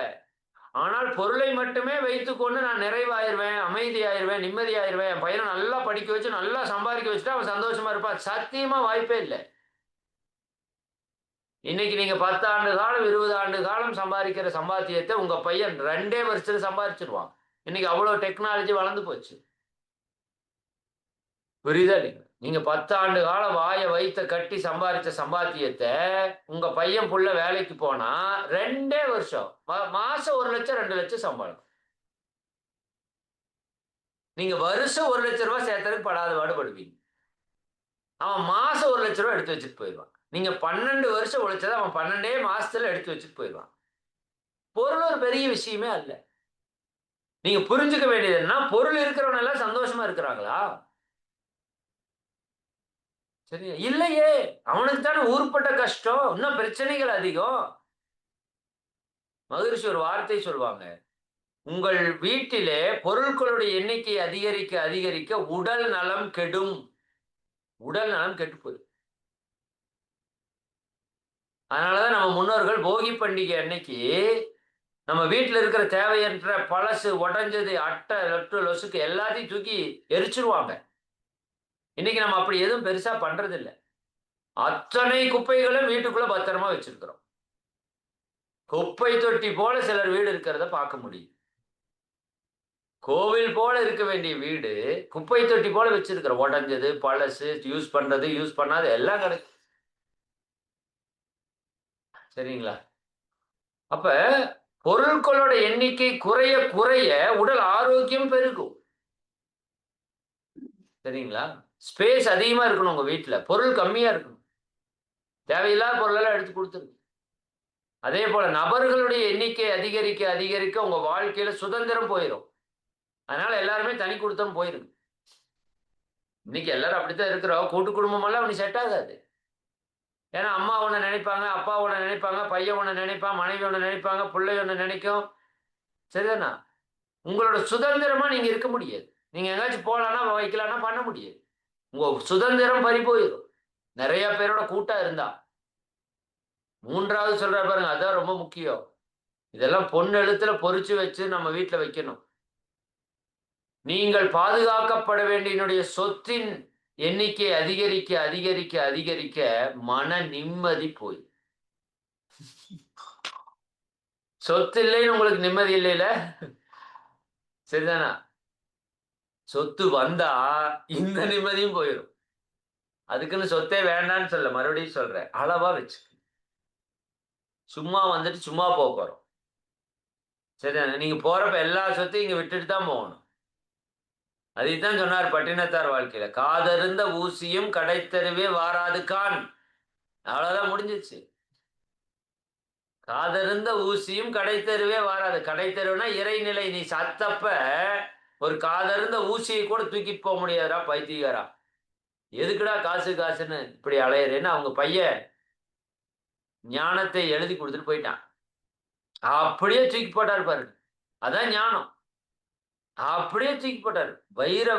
ஆனால் பொருளை மட்டுமே வைத்துக்கொண்டு நான் நிறைவாயிருவேன், அமைதியாயிருவேன், நிம்மதியாயிருவேன். என் பையனை நல்லா படிக்க வச்சு, நல்லா சம்பாதிக்க வச்சுட்டா அவன் சந்தோஷமா இருப்பான். சத்தியமா வாய்ப்பே இல்ல. இன்னைக்கு நீங்க 10 ஆண்டு காலம், 20 ஆண்டு காலம் சம்பாதிக்கிற சம்பாத்தியத்தை உங்க பையன் 2 வருஷத்துல சம்பாதிச்சுருவான். இன்னைக்கு அவ்வளவு டெக்னாலஜி வளர்ந்து போச்சு. புரியுதா இல்லைங்களா? நீங்க 10 ஆண்டு காலம் வாய வயித்த கட்டி சம்பாரிச்ச சம்பாத்தியத்த, உங்க பையன் புள்ள வேலைக்கு போனா 2 வருஷம். மாசம் 1,00,000 2,00,000 சம்பளம். நீங்க வருஷம் ரூ. 1,00,000 சேர்த்ததுக்கு படாத பாடுபடுவீங்க. அவன் மாசம் ரூ. 1,00,000 எடுத்து வச்சுட்டு போயிருவான். நீங்க 12 வருஷம் உழைச்சத அவன் 12 மாசத்துல எடுத்து வச்சுட்டு போயிருவான். பொருள் ஒரு பெரிய விஷயமே அல்ல. நீங்க புரிஞ்சுக்க வேண்டியது என்னன்னா, பொருள் இருக்கிறவங்க எல்லாம் சந்தோஷமா இருக்கிறாங்களா? சரியா? இல்லையே! அவனுக்கு தானே ஊர்ப்பட்ட கஷ்டம். இன்னும் பிரச்சனைகள் அதிகம். மகரிஷி ஒரு வார்த்தை சொல்வாங்க. உங்கள் வீட்டிலே பொருட்களுடைய எண்ணிக்கை அதிகரிக்க, அதிகரிக்க உடல் நலம் கெடும். உடல் நலம் கெட்டுப் போயிரும். அதனால தான் நம்ம முன்னோர்கள் போகி பண்டிகை அன்னைக்கு, நம்ம வீட்ல இருக்கிற தேவையற்ற பழசு, உடைஞ்சது, அட்டை, லொட்டு, லொசுக்கு எல்லாத்தையும் தூக்கி எரிச்சுருவாங்க. இன்னைக்கு நம்ம அப்படி எதுவும் பெருசா பண்றதில்ல. அத்தனை குப்பைகளும் வீட்டுக்குள்ள பத்திரமா வச்சிருக்கிறோம். குப்பை தொட்டி போல சிலர் வீடு இருக்கிறத பார்க்க முடியும். கோவில் போல இருக்க வேண்டிய வீடு குப்பை தொட்டி போல வச்சிருக்கிற, உடஞ்சது, பழசு, யூஸ் பண்றது, யூஸ் பண்ணாத எல்லாம் கிடைக்கும். சரிங்களா? அப்ப பொருட்களோட எண்ணிக்கை குறைய குறைய உடல் ஆரோக்கியம் பெருகும். சரிங்களா? ஸ்பேஸ் அதிகமா இருக்கணும் உங்க வீட்டுல, பொருள் கம்மியா இருக்கணும். தேவையில்லாத பொருளெல்லாம் எடுத்து கொடுத்துருங்க. அதே போல நபர்களுடைய எண்ணிக்கை அதிகரிக்க அதிகரிக்க உங்க வாழ்க்கையில சுதந்திரம் போயிடும். அதனால எல்லாருமே தனி கொடுத்தம் போயிருக்கு. இன்னைக்கு எல்லாரும் அப்படித்தான் இருக்கிறோம். கூட்டு குடும்பம் எல்லாம் அவனுக்கு செட் ஆகாது. ஏன்னா அம்மா ஒண்ணு நினைப்பாங்க, அப்பா ஒண்ணு நினைப்பாங்க, பையன் ஒண்ணு நினைப்பான், மனைவி ஒண்ணு நினைப்பாங்க, பிள்ளை ஒண்ணு நினைக்கும். சரிதானா? உங்களோட சுதந்திரமா நீங்க இருக்க முடியாது. நீங்க எங்காச்சும் போலான்னா வைக்கலான்னா பண்ண முடியாது. உங்க சுதந்திரம் பறி போயிடும். நிறைய பேரோட கூட்டா இருந்தா. மூன்றாவது சொல்ற பாருங்க, அதான் ரொம்ப முக்கியம். இதெல்லாம் பொன் எழுத்துல பொறிச்சு வச்சு நம்ம வீட்டுல வைக்கணும். நீங்கள் பாதுகாக்கப்பட வேண்டிய சொத்தின் எண்ணிக்கை அதிகரிக்க அதிகரிக்க அதிகரிக்க மன நிம்மதி போய், சொத்து இல்லைன்னு உங்களுக்கு நிம்மதி இல்லைல. சரிதானா? சொத்து வந்தா இந்த நிம்மதியும் போயிடும். அதுக்குன்னு சொத்தே வேண்டான்னு சொல்ல, மறுபடியும் சொல்றேன், அளவா வச்சு. சும்மா வந்துட்டு சும்மா போக போறோம். சரிதானே? நீங்க போறப்ப எல்லா சொத்தையும் இங்க விட்டுட்டு தான் போகணும். அதைத்தான் சொன்னார் பட்டினத்தார் வாழ்க்கையில, காதருந்த ஊசியும் கடைத்தெருவே வாராது கான். அவ்வளவுதான், முடிஞ்சிச்சு. காதருந்த ஊசியும் கடைத்தெருவே வாராது. கடைத்தெருவுனா இறைநிலை. நீ சத்தப்ப ஒரு காதருந்த ஊசியை கூட தூக்கிட்டு போக முடியாதா பைத்தியக்காரா? எதுக்குடா காசு காசுன்னு இப்படி அலையறேன்னு அவங்க பையன் ஞானத்தை எழுதி கொடுத்துட்டு போயிட்டான். அப்படியே தூக்கி போட்டாரு பாருங்க. அதான் ஞானம். அப்படியே தூக்கி போட்டாரு. வைர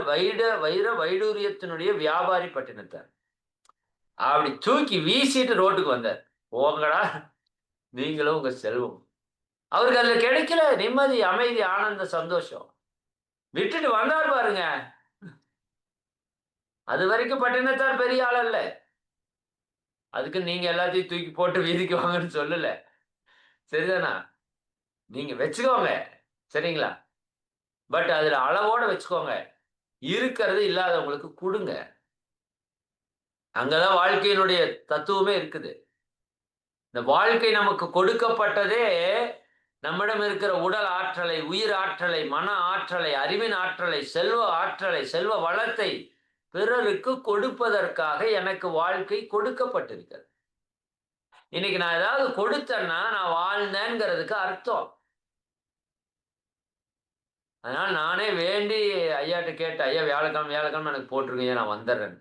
வைடூரியத்தினுடைய வியாபாரி பட்டினத்தார். அப்படி தூக்கி வீசிட்டு ரோட்டுக்கு வந்தார். போங்கடா நீங்களும் உங்க செல்வம். அவருக்கு அதுல கிடைக்கல நிம்மதி, அமைதி, ஆனந்த, சந்தோஷம். விட்டுட்டு வந்தார் பாருங்க. அது வரைக்கும் பட்டினத்தார் பெரிய ஆள் அல்ல. அதுக்கு நீங்க எல்லாத்தையும் தூக்கி போட்டு வீதிக்கு வாங்கன்னு சொல்லல. சரிதானா? நீங்க வச்சுக்கோங்க. சரிங்களா? பட் அதுல அளவோட வச்சுக்கோங்க. இருக்கிறது இல்லாதவங்களுக்கு கொடுங்க. அங்கதான் வாழ்க்கையினுடைய தத்துவமே இருக்குது. இந்த வாழ்க்கை நமக்கு கொடுக்கப்பட்டதே நம்மிடம் இருக்கிற உடல் ஆற்றலை, உயிர் ஆற்றலை, மன ஆற்றலை, அறிவின் ஆற்றலை, செல்வ ஆற்றலை, செல்வ வளத்தை பிறருக்கு கொடுப்பதற்காக எனக்கு வாழ்க்கை கொடுக்கப்பட்டிருக்கிறது. இன்னைக்கு நான் ஏதாவது கொடுத்தேன்னா நான் வாழ்ந்தேங்கிறதுக்கு அர்த்தம். அதனால நானே வேண்டி ஐயாட்ட கேட்டேன், ஐயா வியாழக்கிழமை வியாழக்கிழமை எனக்கு போட்டிருக்கீங்க, நான் வந்துடுறேன்.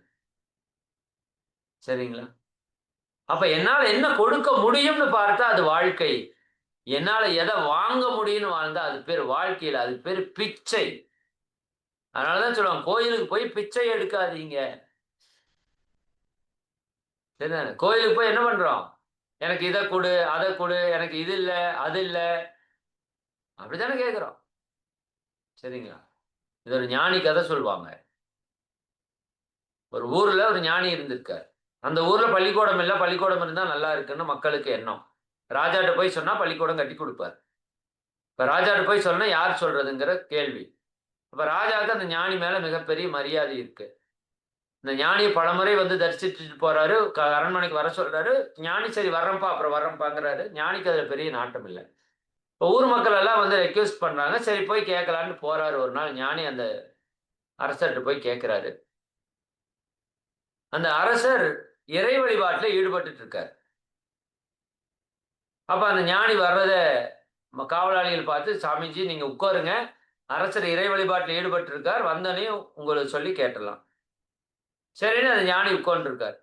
சரிங்களா? அப்ப என்னால என்ன கொடுக்க முடியும்னு பார்த்தா அது வாழ்க்கை. என்னால எதை வாங்க முடியும்னு வாழ்ந்தா அது பேர் வாழ்க்கையில, அது பேர் பிச்சை. அதனாலதான் சொல்லுவாங்க, கோயிலுக்கு போய் பிச்சை எடுக்காதீங்க. சரிதானே? கோயிலுக்கு போய் என்ன பண்றோம்? எனக்கு இதை கொடு, அதை கொடு, எனக்கு இது இல்ல, அது இல்ல, அப்படித்தானே கேட்கிறோம். சரிங்களா? இது ஒரு ஞானி கதை சொல்லுவாங்க. ஒரு ஊர்ல ஒரு ஞானி இருந்திருக்கார். அந்த ஊர்ல பள்ளிக்கூடம் இல்ல, பள்ளிக்கூடம் இருந்தா நல்லா இருக்குன்னு மக்களுக்கு எண்ணம். ராஜாட்ட போய் சொன்னா பள்ளிக்கூடம் கட்டி கொடுப்பார். இப்ப ராஜாட்ட போய் சொன்னா யார் சொல்றதுங்கிற கேள்வி. அப்ப ராஜாவுக்கு அந்த ஞானி மேல மிகப்பெரிய மரியாதை இருக்கு. இந்த ஞானியை பலமுறை வந்து தரிசிச்சுட்டு போறாரு. அரண்மனைக்கு வர சொல்றாரு. ஞானி சரி வர்றேன்ப்பா, அப்புறம் வர்றேன்ப்பாங்கிறாரு. ஞானிக்கு அதுல பெரிய நாட்டம் இல்லை. இப்போ ஊர் மக்கள் எல்லாம் வந்து ரெக்வெஸ்ட் பண்றாங்க. சரி போய் கேட்கலான்னு போறாரு. ஒரு நாள் ஞானி அந்த அரசர்கிட்ட போய் கேட்கிறாரு. அந்த அரசர் இறை வழிபாட்டுல ஈடுபட்டு இருக்கார். அப்ப அந்த ஞானி வர்றத காவலாளிகள் பார்த்து, சாமிஜி நீங்க உட்காருங்க, அரசர் இறை வழிபாட்டில் ஈடுபட்டு இருக்கார், வந்தனையும் உங்களுக்கு சொல்லி கேட்டலாம். சரின்னு அந்த ஞானி உட்கார்ந்து இருக்கார்.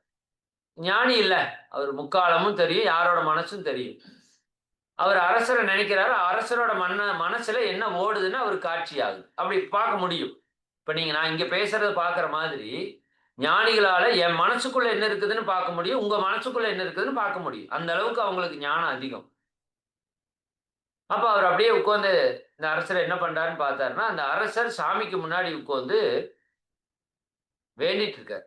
ஞானி இல்ல, அவர் முக்காலமும் தெரியும், யாரோட மனசும் தெரியும். அவர் அரசரை நினைக்கிறாரு. அரசரோட மனசுல என்ன ஓடுதுன்னு அவர் காட்சி ஆகுது. அப்படி பார்க்க முடியும். இப்ப நீங்க நான் இங்க பேசுறத பாக்குற மாதிரி ஞானிகளால என் மனசுக்குள்ள என்ன இருக்குதுன்னு பார்க்க முடியும், உங்க மனசுக்குள்ள என்ன இருக்குதுன்னு பார்க்க முடியும். அந்த அளவுக்கு அவங்களுக்கு ஞானம் அதிகம். அப்ப அவர் அப்படியே உட்கார்ந்து இந்த அரசர் என்ன பண்றாருன்னு பார்த்தாருன்னா, அந்த அரசர் சாமிக்கு முன்னாடி உட்கார்ந்து வேண்டிட்டு இருக்காரு.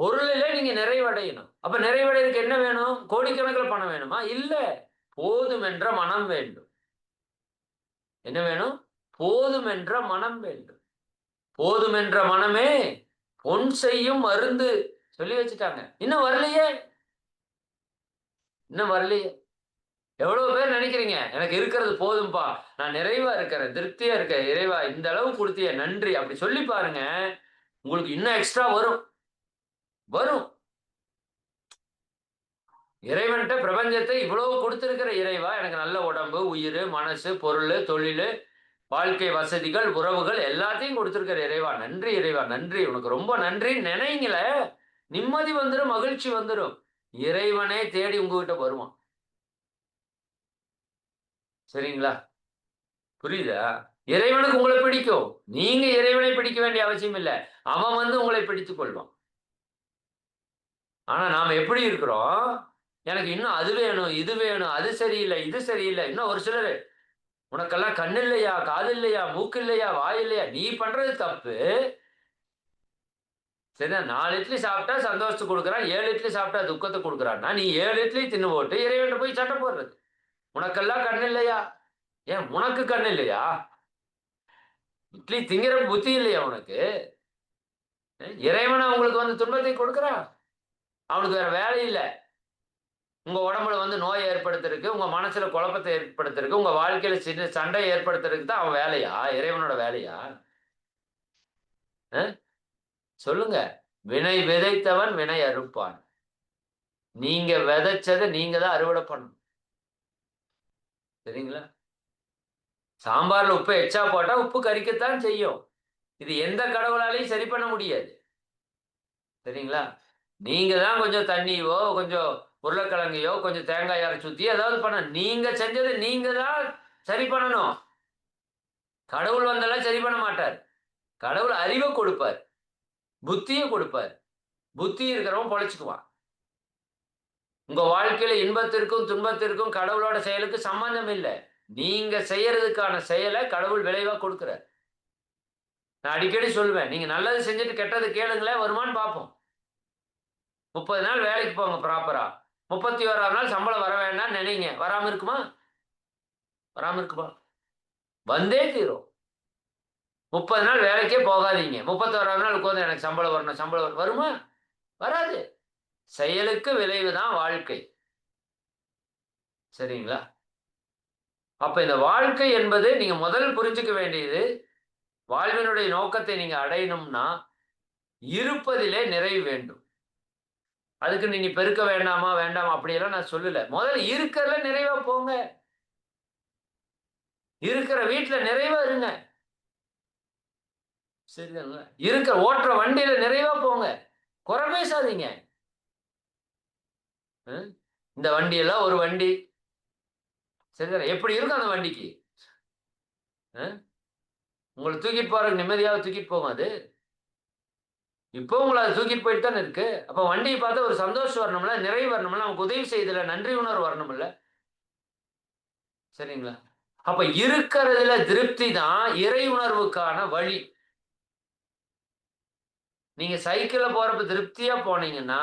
பொருளிலே நீங்க நிறைவடையணும். அப்ப நிறைவடைறதுக்கு என்ன வேணும்? கோடிக்கணக்கில் பணம் வேணுமா? இல்ல. போதும் என்ற மனம் வேண்டும். என்ன வேணும்? போதும் என்ற மனம் வேண்டும். போதும் என்ற மனமே பொன் செய்யும் மருந்து சொல்லி வச்சுட்டாங்க. இன்னும் வரலையே. இன்னும் வரலையே. எவ்வளவு பேர் நினைக்கிறீங்க, எனக்கு இருக்கிறது போதும்பா, நான் நிறைவா இருக்கிறேன், திருப்தியா இருக்கேன், இறைவா இந்த அளவு கொடுத்தியே நன்றி அப்படி சொல்லி பாருங்க. உங்களுக்கு இன்னும் எக்ஸ்ட்ரா வரும். வரும். இறைவன்ட்ட பிரபஞ்சத்தை இவ்வளவு கொடுத்திருக்கிற இறைவா, எனக்கு நல்ல உடம்பு, உயிர், மனசு, பொருள், தொழில், வாழ்க்கை வசதிகள், உறவுகள் எல்லாத்தையும் கொடுத்திருக்கிற இறைவா, நன்றி இறைவா, நன்றி, உனக்கு ரொம்ப நன்றி நினைங்களே, நிம்மதி வந்துடும், மகிழ்ச்சி வந்துடும். இறைவனே தேடி உங்ககிட்ட வருவான். சரிங்களா? புரியுதா? இறைவனுக்கு உங்களை பிடிக்கும். நீங்க இறைவனை பிடிக்க வேண்டிய அவசியம் இல்ல. அவன் வந்து உங்களை பிடித்துக் கொள்வான். ஆனா நாம எப்படி இருக்கிறோம்? எனக்கு இன்னும் அது வேணும், இது வேணும், அது சரியில்ல, இது சரியில்ல. இன்னும் ஒரு சிலரு, உனக்கெல்லாம் கண்ணு இல்லையா, காது இல்லையா, மூக்கு இல்லையா, வாய் இல்லையா? நீ பண்றது தப்பு. சரியா? 4 இட்லி சாப்பிட்டா சந்தோஷத்தை குடுக்குறான். 7 இட்லி சாப்பிட்டா துக்கத்த குடுக்குறான்னா, நீ 7 இட்லி தின்னு போட்டு இறைவன்ட்ட போய் சண்டை போடுறது. உனக்கெல்லாம் கண்ணு இல்லையா? ஏன் உனக்கு கண்ணு இல்லையா? இட்லி திங்கிற புத்தி இல்லையா உனக்கு? இறைவன் உங்களுக்கு வந்து துன்பத்தை கொடுக்கிறான். அவனுக்கு வேற வேலை இல்ல. உங்க உடம்புல வந்து நோயை ஏற்படுத்துறதுக்கு, உங்க மனசுல குழப்பத்தை ஏற்படுத்துறதுக்கு, உங்க வாழ்க்கையில சின்ன சண்டையை ஏற்படுத்துறதுக்கு தான் அவன் வேலையா? இறைவனோட வேலையா? அ? சொல்லுங்க. வினை விதைத்தவன் வினை அறுப்பான். நீங்க விதைச்சத நீங்க தான் அறுவடை பண்ணணும். சரிங்களா? சாம்பார்ல உப்பு எச்சா போட்டா உப்பு கரிக்கத்தான் செய்யும். இது எந்த கடவுளாலையும் சரி பண்ண முடியாது. சரிங்களா? நீங்க தான் கொஞ்சம் தண்ணியோ, கொஞ்சம் உருளைக்கிழங்கையோ, கொஞ்சம் தேங்காய் அரைச்சு ஊத்தி ஏதாவது பண்ணணும். நீங்க செஞ்சத நீங்க தான் சரி பண்ணணும். கடவுள் வந்தெல்லாம் சரி பண்ண மாட்டார். கடவுள் அறிவ கொடுப்பார். புத்திய கொடுப்பார். புத்தி இருக்கிறவன் பொழைச்சுக்குவான். உங்க வாழ்க்கையில இன்பத்திற்கும், துன்பத்திற்கும் கடவுளோட செயலுக்கு சம்பந்தம் இல்ல. நீங்க செய்யறதுக்கான செயல கடவுள் விளைவா கொடுக்கிறார். நான் அடிக்கடி சொல்லுவேன். நீங்க நல்லது செஞ்சுட்டு கெட்டது கேளுங்களேன், வருமான்னு பார்ப்போம். 30 நாள் வேலைக்கு போங்க ப்ராப்பரா. 31ஆம் நாள் சம்பளம் வர வேண்டாம்னு நினைங்க. வராம இருக்குமா? வராம இருக்குமா? வந்தே தீரும். 30 நாள் வேலைக்கே போகாதீங்க. 31ஆம் நாள் உட்கார்ந்து எனக்கு சம்பளம் வரணும், சம்பளம் வருமா? வராது. செயலுக்கு விளைவு தான் வாழ்க்கை. சரிங்களா? அப்ப இந்த வாழ்க்கை என்பது நீங்க முதல் புரிஞ்சுக்க வேண்டியது, வாழ்வினுடைய நோக்கத்தை நீங்க அடையணும்னா, இருப்பதிலே நிறைவு வேண்டும். அதுக்கு நீங்க பெருக்க வேண்டாமா, வேண்டாமா அப்படியெல்லாம் நான் சொல்லல. முதல்ல இருக்கிறதுல நிறைவா போங்க. இருக்கிற வீட்ல நிறைவா இருங்க. சரிதாங்களா? ஓட்டுற வண்டியில நிறைவா போங்க. குறை பேசாதீங்க. இந்த வண்டியெல்லாம் ஒரு வண்டி. சரிதானே? எப்படி இருக்கும் அந்த வண்டிக்கு? உங்கள தூக்கிட்டு போறதுக்கு நிம்மதியா தூக்கிட்டு போகும் அது. இப்போ உங்கள அது தூக்கிட்டு போயிட்டு தானே இருக்கு. அப்ப வண்டிய பார்த்தா ஒரு சந்தோஷம் வரணும்ல, நிறைவு வரணும்ல, நமக்கு உதவி செய்ததுல நன்றி உணர்வு வரணும்ல. சரிங்களா? அப்ப இருக்கிறதுல திருப்தி தான் இறை உணர்வுக்கான வழி. நீங்க சைக்கிள்ல போறப்ப திருப்தியா போனீங்கன்னா,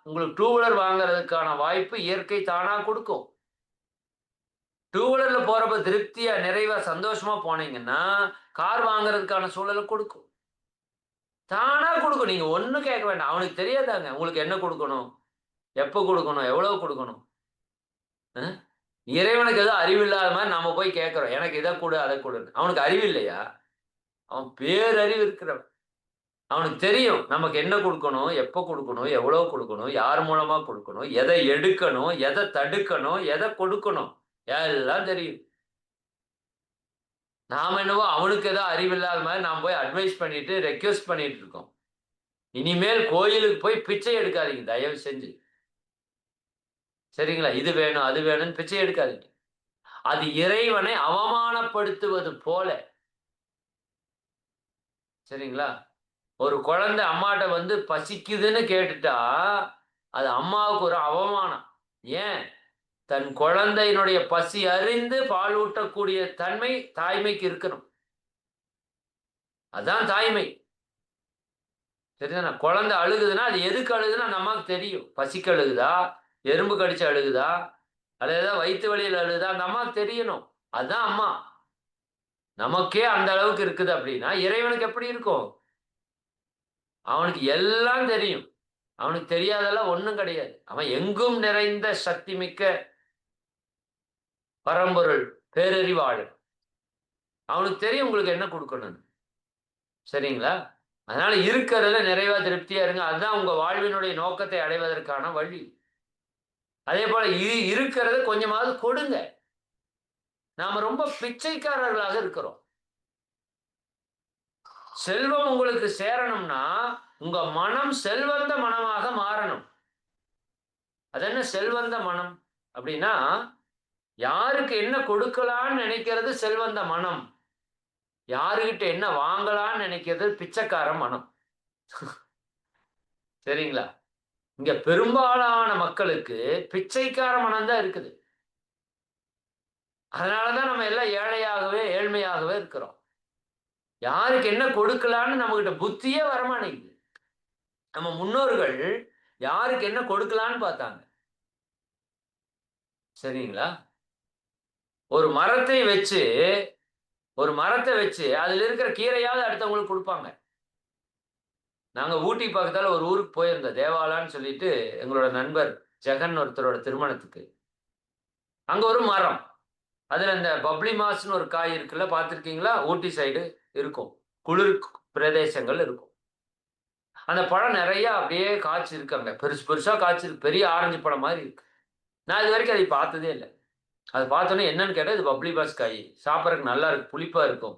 உங்களுக்கு 2 வீலர் வாங்குறதுக்கான வாய்ப்பு இயற்கை தானா குடுக்கும். 2 வீலர்ல போறப்ப திருப்தியா, நிறைவா, சந்தோஷமா போனீங்கன்னா, கார் வாங்குறதுக்கான சூழல குடுக்கும். தானா குடுக்கும். நீங்க ஒண்ணும் கேட்க வேண்டாம். அவனுக்கு தெரியாதாங்க. உங்களுக்கு என்ன குடுக்கணும்? எப்ப குடுக்கணும்? எவ்வளவு குடுக்கணும்? அ? இறைவனுக்கு ஏதோ அறிவு இல்லாத மாரி நாம போய் கேட்கிறோம். எனக்கு இத குடு, அத குடுன்னு. அவனுக்கு அறிவு இல்லையா? அவன் பேரறிவு இருக்கிறவன். அவனுக்கு தெரியும். நமக்கு என்ன குடுக்கணும்? எப்ப குடுக்கணும்? எவ்வளவு குடுக்கணும்? யார் மூலமா குடுக்கணும்? எத எடுக்கணும்? எத தடுக்கணும்? எத கொடுக்கணும்? எல்லாம் தெரியும். நாம என்னவோ அவனுக்கு ஏதோ அறிவில்லாத மாரி நாம போய் அட்வைஸ் பண்ணிட்டு, ரெக்வெஸ்ட் பண்ணிட்டு இருக்கோம். இனிமேல் கோயிலுக்கு போய் பிச்சை எடுக்காதீங்க தயவு செஞ்சு. சரிங்களா? இது வேணும், அது வேணும்னு பிச்சை எடுக்காதீங்க. அது இறைவனை அவமானப்படுத்துவது போல. சரிங்களா? ஒரு குழந்தை அம்மாட்ட வந்து பசிக்குதுன்னு கேட்டுட்டா, அது அம்மாவுக்கு ஒரு அவமானம். ஏன்? தன் குழந்தையினுடைய பசி அறிந்து பால் ஊட்டக்கூடிய தன்மை தாய்மைக்கு இருக்கணும். அதான் தாய்மை. சரிதானே? குழந்தை அழுகுதுன்னா அது எதுக்கு அழுகுதுன்னு அந்த அம்மாவுக்கு தெரியும். பசிக்கு அழுகுதா, எறும்பு கடிச்சு அழுகுதா, அல்லது ஏதாவது வயித்து வலியில அழுகுதா, அந்த அம்மாவுக்கு தெரியணும். அதுதான் அம்மா. நமக்கே அந்த அளவுக்கு இருக்குது அப்படின்னா இறைவனுக்கு எப்படி இருக்கும்? அவனுக்கு எல்லாம் தெரியும். அவனுக்கு தெரியாதெல்லாம் ஒண்ணும் கிடையாது. அவன் எங்கும் நிறைந்த சக்தி மிக்க பரம்பொருள், பேரறிவாளன். அவனுக்கு தெரியும் உங்களுக்கு என்ன குடுக்கணும்னு. சரிங்களா? அதனால இருக்கிறதுல நிறைவா திருப்தியா இருங்க. அதுதான் உங்க வாழ்வினுடைய நோக்கத்தை அடைவதற்கான வழி. அதேபோல இருக்கிறத கொஞ்சமாவது கொடுங்க. நாம ரொம்ப பிச்சைக்காரர்களாக இருக்கிறோம். செல்வம் உங்களுக்கு சேரணும்னா, உங்க மனம் செல்வந்த மனமாக மாறணும். அது என்ன செல்வந்த மனம்? அப்படின்னா, யாருக்கு என்ன கொடுக்கலான்னு நினைக்கிறது செல்வந்த மனம். யாருகிட்ட என்ன வாங்கலான்னு நினைக்கிறது பிச்சைக்கார மனம். சரிங்களா? இங்க பெரும்பாலான மக்களுக்கு பிச்சைக்கார மனம் தான் இருக்குது. அதனால தான் நம்ம எல்லாம் ஏழையாகவே, ஏழ்மையாகவே இருக்கிறோம். யாருக்கு என்ன கொடுக்கலான்னு நம்மகிட்ட புத்தியே வரமாட்டேங்குது. நம்ம முன்னோர்கள் யாருக்கு என்ன கொடுக்கலான்னு பார்த்தாங்க. சரிங்களா? ஒரு மரத்தை வச்சு ஒரு மரத்த வச்சு அதுல இருக்கிற கீரையாவது அடுத்தவங்களுக்கு குடுப்பாங்க. நாங்க ஊட்டி பக்கத்தால ஒரு ஊருக்கு போயிருந்தோம். தேவாலான்னு சொல்லிட்டு எங்களோட நண்பர் ஜெகன் ஒருத்தரோட திருமணத்துக்கு. அங்க ஒரு மரம். அதுல இந்த பப்ளி மாஸ்ன்னு ஒரு காய் இருக்குல்ல பார்த்திருக்கீங்களா? ஊட்டி சைடு இருக்கும். குளிர் பிரதேசங்கள் இருக்கும். அந்த பழம் நெறைய அப்படியே காய்ச்சிருக்கு அங்க. பெருசு பெருசா காய்ச்சிருக்கு. பெரிய ஆரஞ்சு பழம் மாரி இருக்கு. நான் இதுவரைக்கும் அதை பார்த்ததே இல்ல. அத பார்த்தோனே என்னன்னு கேட்டா, இது பப்ளி மாஸ் காய். சாப்பிடறதுக்கு நல்லா இருக்கு. புளிப்பா இருக்கும்.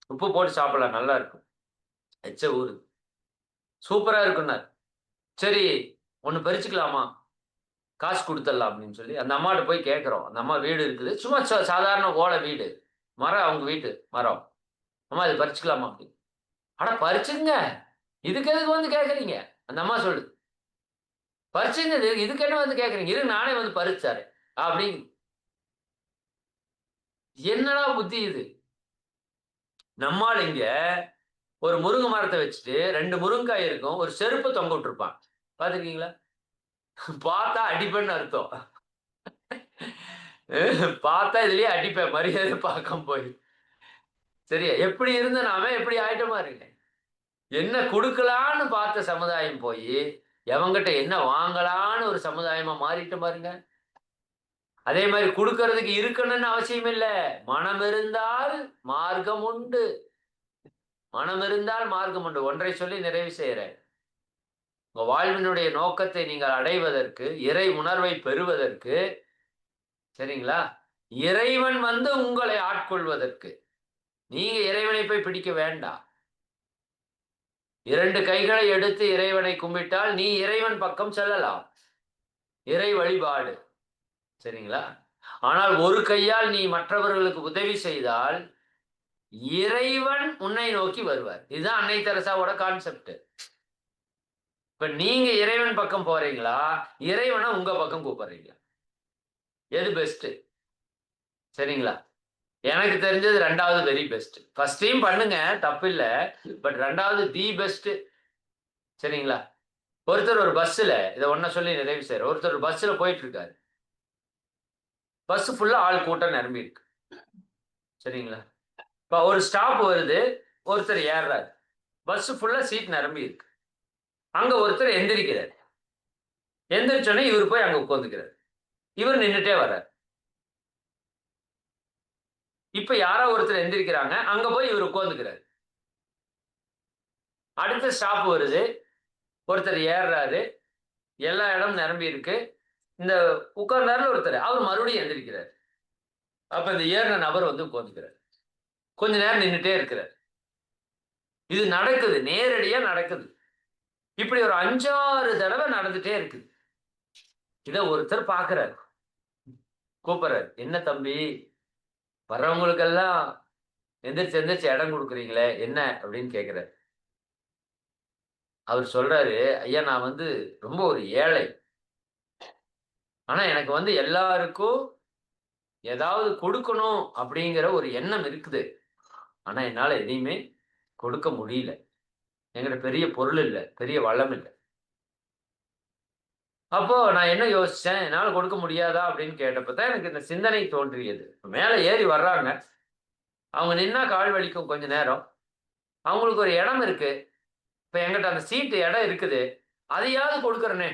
உப்பு போட்டு சாப்பிடலாம். நல்லா இருக்கும். எச்ச ஊறுது. சூப்பரா இருக்குன்னாரு. சரி, ஒண்ணு பறிச்சுக்கலாமா? காசு குடுத்துடலாம் அப்படின்னு சொல்லி அந்த அம்மாட்ட போய் கேட்கிறோம். அந்த அம்மா வீடு இருக்குது. சும்மா சாதாரண ஓலை வீடு. மரம் அவங்க வீட்டு மரம். அம்மா இத பறிச்சுக்கலாமா? அப்படின்னு. அட பறிச்சுக்கங்க. இதுக்கு எதுக்கு வந்து கேட்கறீங்க? அந்த அம்மா சொல்லுது. பறிச்சுங்க. இதுக்கு என்ன வந்து கேட்கறீங்க? இருங்க நானே வந்து பறிச்சு தரேன். அப்படின்னு. என்னடா புத்தி இது? நம்மாள் இங்க ஒரு முருங்க மரத்த வச்சுட்டு 2 முருங்காய் இருக்கும். ஒரு செருப்ப தொங்க விட்டுருப்பான். பார்த்துருக்கீங்களா? பார்த்தா அடிப்பேன்னு அர்த்தம். பார்த்தா இதுலயே அடிப்பேன். மரியாதை பார்க்காம போய். சரியா? எப்படி இருந்த நாம எப்படி ஆயிட்டோமா இருங்க. என்ன குடுக்கலான்னு பார்த்த சமுதாயம் போயி, எவன்கிட்ட என்ன வாங்கலான்னு ஒரு சமுதாயமா மாறிட்டோம் பாருங்க. அதே மாரி குடுக்கறதுக்கு இருக்கணும்னு அவசியம் இல்ல. மனம் இருந்தால் மார்க்கம் உண்டு. மனம் இருந்தால் மார்க்கம் உண்டு. ஒன்றை சொல்லி நிறைவு செய்றேன். உங்க வாழ்வினுடைய நோக்கத்தை நீங்கள் அடைவதற்கு, இறை உணர்வை பெறுவதற்கு, சரிங்களா? இறைவன் வந்து உங்களை ஆட்கொள்வதற்கு. நீங்க இறைவனை போய் பிடிக்க வேண்டாம். 2 கைகளை எடுத்து இறைவனை கும்பிட்டால், நீ இறைவன் பக்கம் செல்லலாம். இறை வழிபாடு. சரிங்களா? ஆனால் ஒரு கையால் நீ மற்றவர்களுக்கு உதவி செய்தால், இறைவன் உன்னை நோக்கி வருவார். இதுதான் அன்னை தெரசாவோட கான்செப்ட். இப்ப நீங்க இறைவன் பக்கம் போறீங்களா? இறைவன உங்க பக்கம் கூப்பிடுறீங்களா? எது பெஸ்ட்? சரிங்களா? எனக்கு தெரிஞ்சது 2வது வெரி பெஸ்ட். ஃபர்ஸ்ட்டையும் பண்ணுங்க தப்பில்ல. பட் 2வது தி பெஸ்ட். சரிங்களா? ஒருத்தர் ஒரு பஸ்ஸுல இத ஒண்ண சொல்லி நிறைவு செய்றேன். ஒருத்தர் ஒரு பஸ்ஸுல போயிட்டு இருக்காரு. பஸ் ஃபுல்லா ஆள் கூட்டம் நிரம்பி இருக்கு. சரிங்களா? இப்ப ஒரு ஸ்டாப் வருது. ஒருத்தர் ஏறுறாரு. பஸ் ஃபுல்லா சீட் நிரம்பி இருக்கு. அங்க ஒருத்தர் எந்திரிக்கிறாரு. எந்திரிச்ச உடனே இவரு போய் அங்க உட்கார்ந்துக்கிறாரு. இவரு நின்னுட்டே வர்றாரு. இப்ப யாரோ ஒருத்தர் எந்திரிக்கிறாங்க. அங்க போய் இவரு உட்கார்ந்துக்கிறாரு. அடுத்த ஸ்டாப் வருது. ஒருத்தர் ஏறுறாரு. எல்லா இடமும் நிரம்பி இருக்கு. இந்த உட்கார்ந்தாருல ஒருத்தர். அவரு மறுபடியும் எந்திரிக்கிறாரு. அப்ப இந்த ஏறுன நபர் வந்து உட்கார்ந்துக்கிறாரு. கொஞ்ச நேரம் நின்னுட்டே இருக்கிறாரு. இது நடக்குது. நேரடியா நடக்குது. இப்படி ஒரு 5, 6 தடவ நடந்துட்டே இருக்குது. இத ஒருத்தர் பார்க்கிறாரு. கூப்பிடுறாரு. "என்ன தம்பி, வர்றவங்களுக்கெல்லாம் எந்திரிச்சு எந்திரிச்சு இடம் குடுக்குறீங்களே, என்ன?" அப்படின்னு கேட்கிறாரு. அவரு சொல்றாரு, "ஐயா நான் வந்து ரொம்ப ஒரு ஏழை. ஆனா எனக்கு வந்து எல்லாருக்கும் ஏதாவது கொடுக்கணும் அப்படிங்கிற ஒரு எண்ணம் இருக்குது. ஆனா என்னால எதையுமே கொடுக்க முடியல. என்கிட்ட பெரிய பொருள் இல்ல. பெரிய வளம் இல்ல. அப்போ நான் என்ன யோசிச்சேன், என்னால கொடுக்க முடியாதா அப்படின்னு கேட்டப்ப தான் எனக்கு இந்த சிந்தனை தோன்றியது. மேல ஏறி வர்றாங்க. அவங்க நின்னா கால் வலிக்கும் கொஞ்ச நேரம். அவங்களுக்கு ஒரு இடம் இருக்கு. இப்ப என்கிட்ட அந்த சீட்டு இடம் இருக்குது. அதையாவது கொடுக்குறனே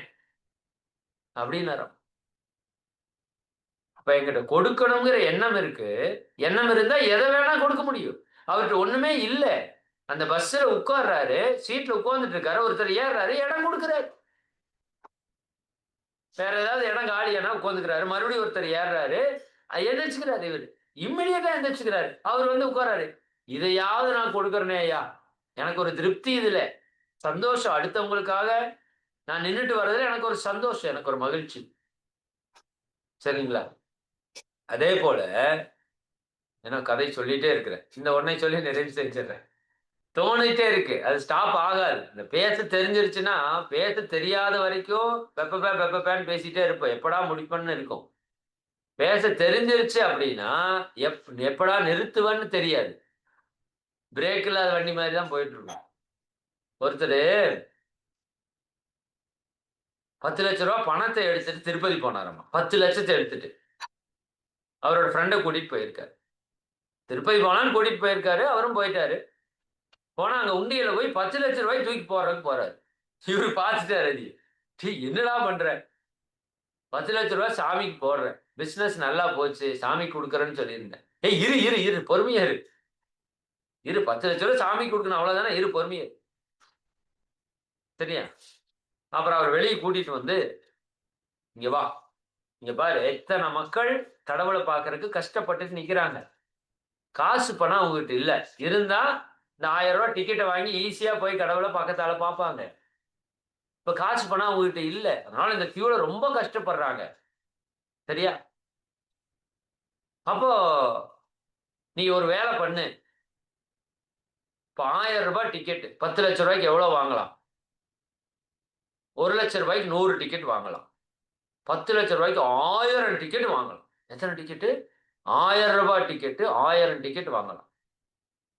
அப்படின்னாராம். அப்ப என்கிட்ட கொடுக்கணுங்கிற எண்ணம் இருக்கு. எண்ணம் இருந்தா எத வேணா கொடுக்க முடியும். அவர்ட்ட ஒண்ணுமே இல்ல. அந்த பஸ்ல உட்கார்றாரு. சீட்ல உட்கார்ந்துட்டு இருக்காரு. ஒருத்தர் ஏறுறாரு. இடம் குடுக்குறாரு. வேற ஏதாவது இடம் காலியானா உட்கார்ந்துக்கிறாரு. மறுபடியும் ஒருத்தர் ஏறுறாரு. எந்திரிச்சுக்கிறாரு இவரு. இம்மீடியட்டா எந்திரிச்சுக்கிறாரு. அவர் வந்து உட்கார்றாரு. இதையாவது நான் கொடுக்கிறேனே ஐயா. எனக்கு ஒரு திருப்தி இதுல. சந்தோஷம். அடுத்தவங்களுக்காக நான் நின்னுட்டு வர்றதுல எனக்கு ஒரு சந்தோஷம். எனக்கு ஒரு மகிழ்ச்சி. சரிங்களா? அதே போல நான் கதை சொல்லிட்டே இருக்கிறேன். இந்த ஒன்னை சொல்லி நிறைவு செஞ்சுடுறேன். தோணிட்டே இருக்கு. அது ஸ்டாப் ஆகாது. இந்த பேச தெரிஞ்சிருச்சுன்னா, பேச தெரியாத வரைக்கும் பெப்பப்பே பெப்பப்பேன்னு பேசிட்டே இருப்போம். எப்படா முடிப்பேன்னு இருக்கும். பேச தெரிஞ்சிருச்சு அப்படின்னா, எப்படா நிறுத்துவேன்னு தெரியாது. பிரேக் இல்லாத வண்டி மாரி தான் போயிட்டு இருக்கும். ஒருத்தரு ரூ. 10,00,000 பணத்த எடுத்துட்டு திருப்பதி போனாராமா. 10,00,000 எடுத்துட்டு. அவரோட ஃப்ரெண்ட கூட்டிட்டு போயிருக்காரு. திருப்பதி போலான்னு கூட்டிட்டு போயிருக்காரு. அவரும் போயிட்டாரு. போனா அங்க உண்டியல்ல போய் ரூ. 10,00,000 தூக்கி போடுறதுக்கு போறாரு. இவரு பார்த்துட்டாரு அதைய. டேய் என்னடா பண்ற? ரூ. 10,00,000 சாமிக்கு போடுறேன். பிசினஸ் நல்லா போச்சு. சாமிக்கு குடுக்குறேன்னு சொல்லியிருந்தேன். ஏய் இரு, இரு, இரு. பொறுமையா இரு. இரு ரூ. 10,00,000 சாமிக்கு குடுக்கணும் அவ்வளவுதானே. இரு பொறுமையா இரு. சரியா? அப்புறம் அவர வெளிய கூட்டிட்டு வந்து, "இங்க வா. இங்க பாரு எத்தன மக்கள் கடவுள பார்க்கறக்கு கஷ்டப்பட்டுட்டு நிக்கிறாங்க. காசு பணம் அவங்ககிட்ட இல்ல. இருந்தா இந்த ரூ. 1000 டிக்கெட்ட வாங்கி ஈஸியா போய் கடவுள பக்கத்தால பார்ப்பாங்க. இப்ப காசு பணம் அவங்ககிட்ட இல்ல. அதனால இந்த கியூல ரொம்ப கஷ்டப்படுறாங்க. சரியா? அப்போ நீ ஒரு வேல பண்ணு. இப்ப ரூ. 1000 டிக்கெட் ரூ. 10,00,000 எவ்வளோ வாங்கலாம்? ரூ. 1,00,000 100 டிக்கெட் வாங்கலாம். ரூ. 10,00,000 1000 டிக்கெட் வாங்கலாம். எத்தன டிக்கெட்டு? ரூ. 1000 டிக்கெட்டு 1000 டிக்கெட் வாங்கலாம்.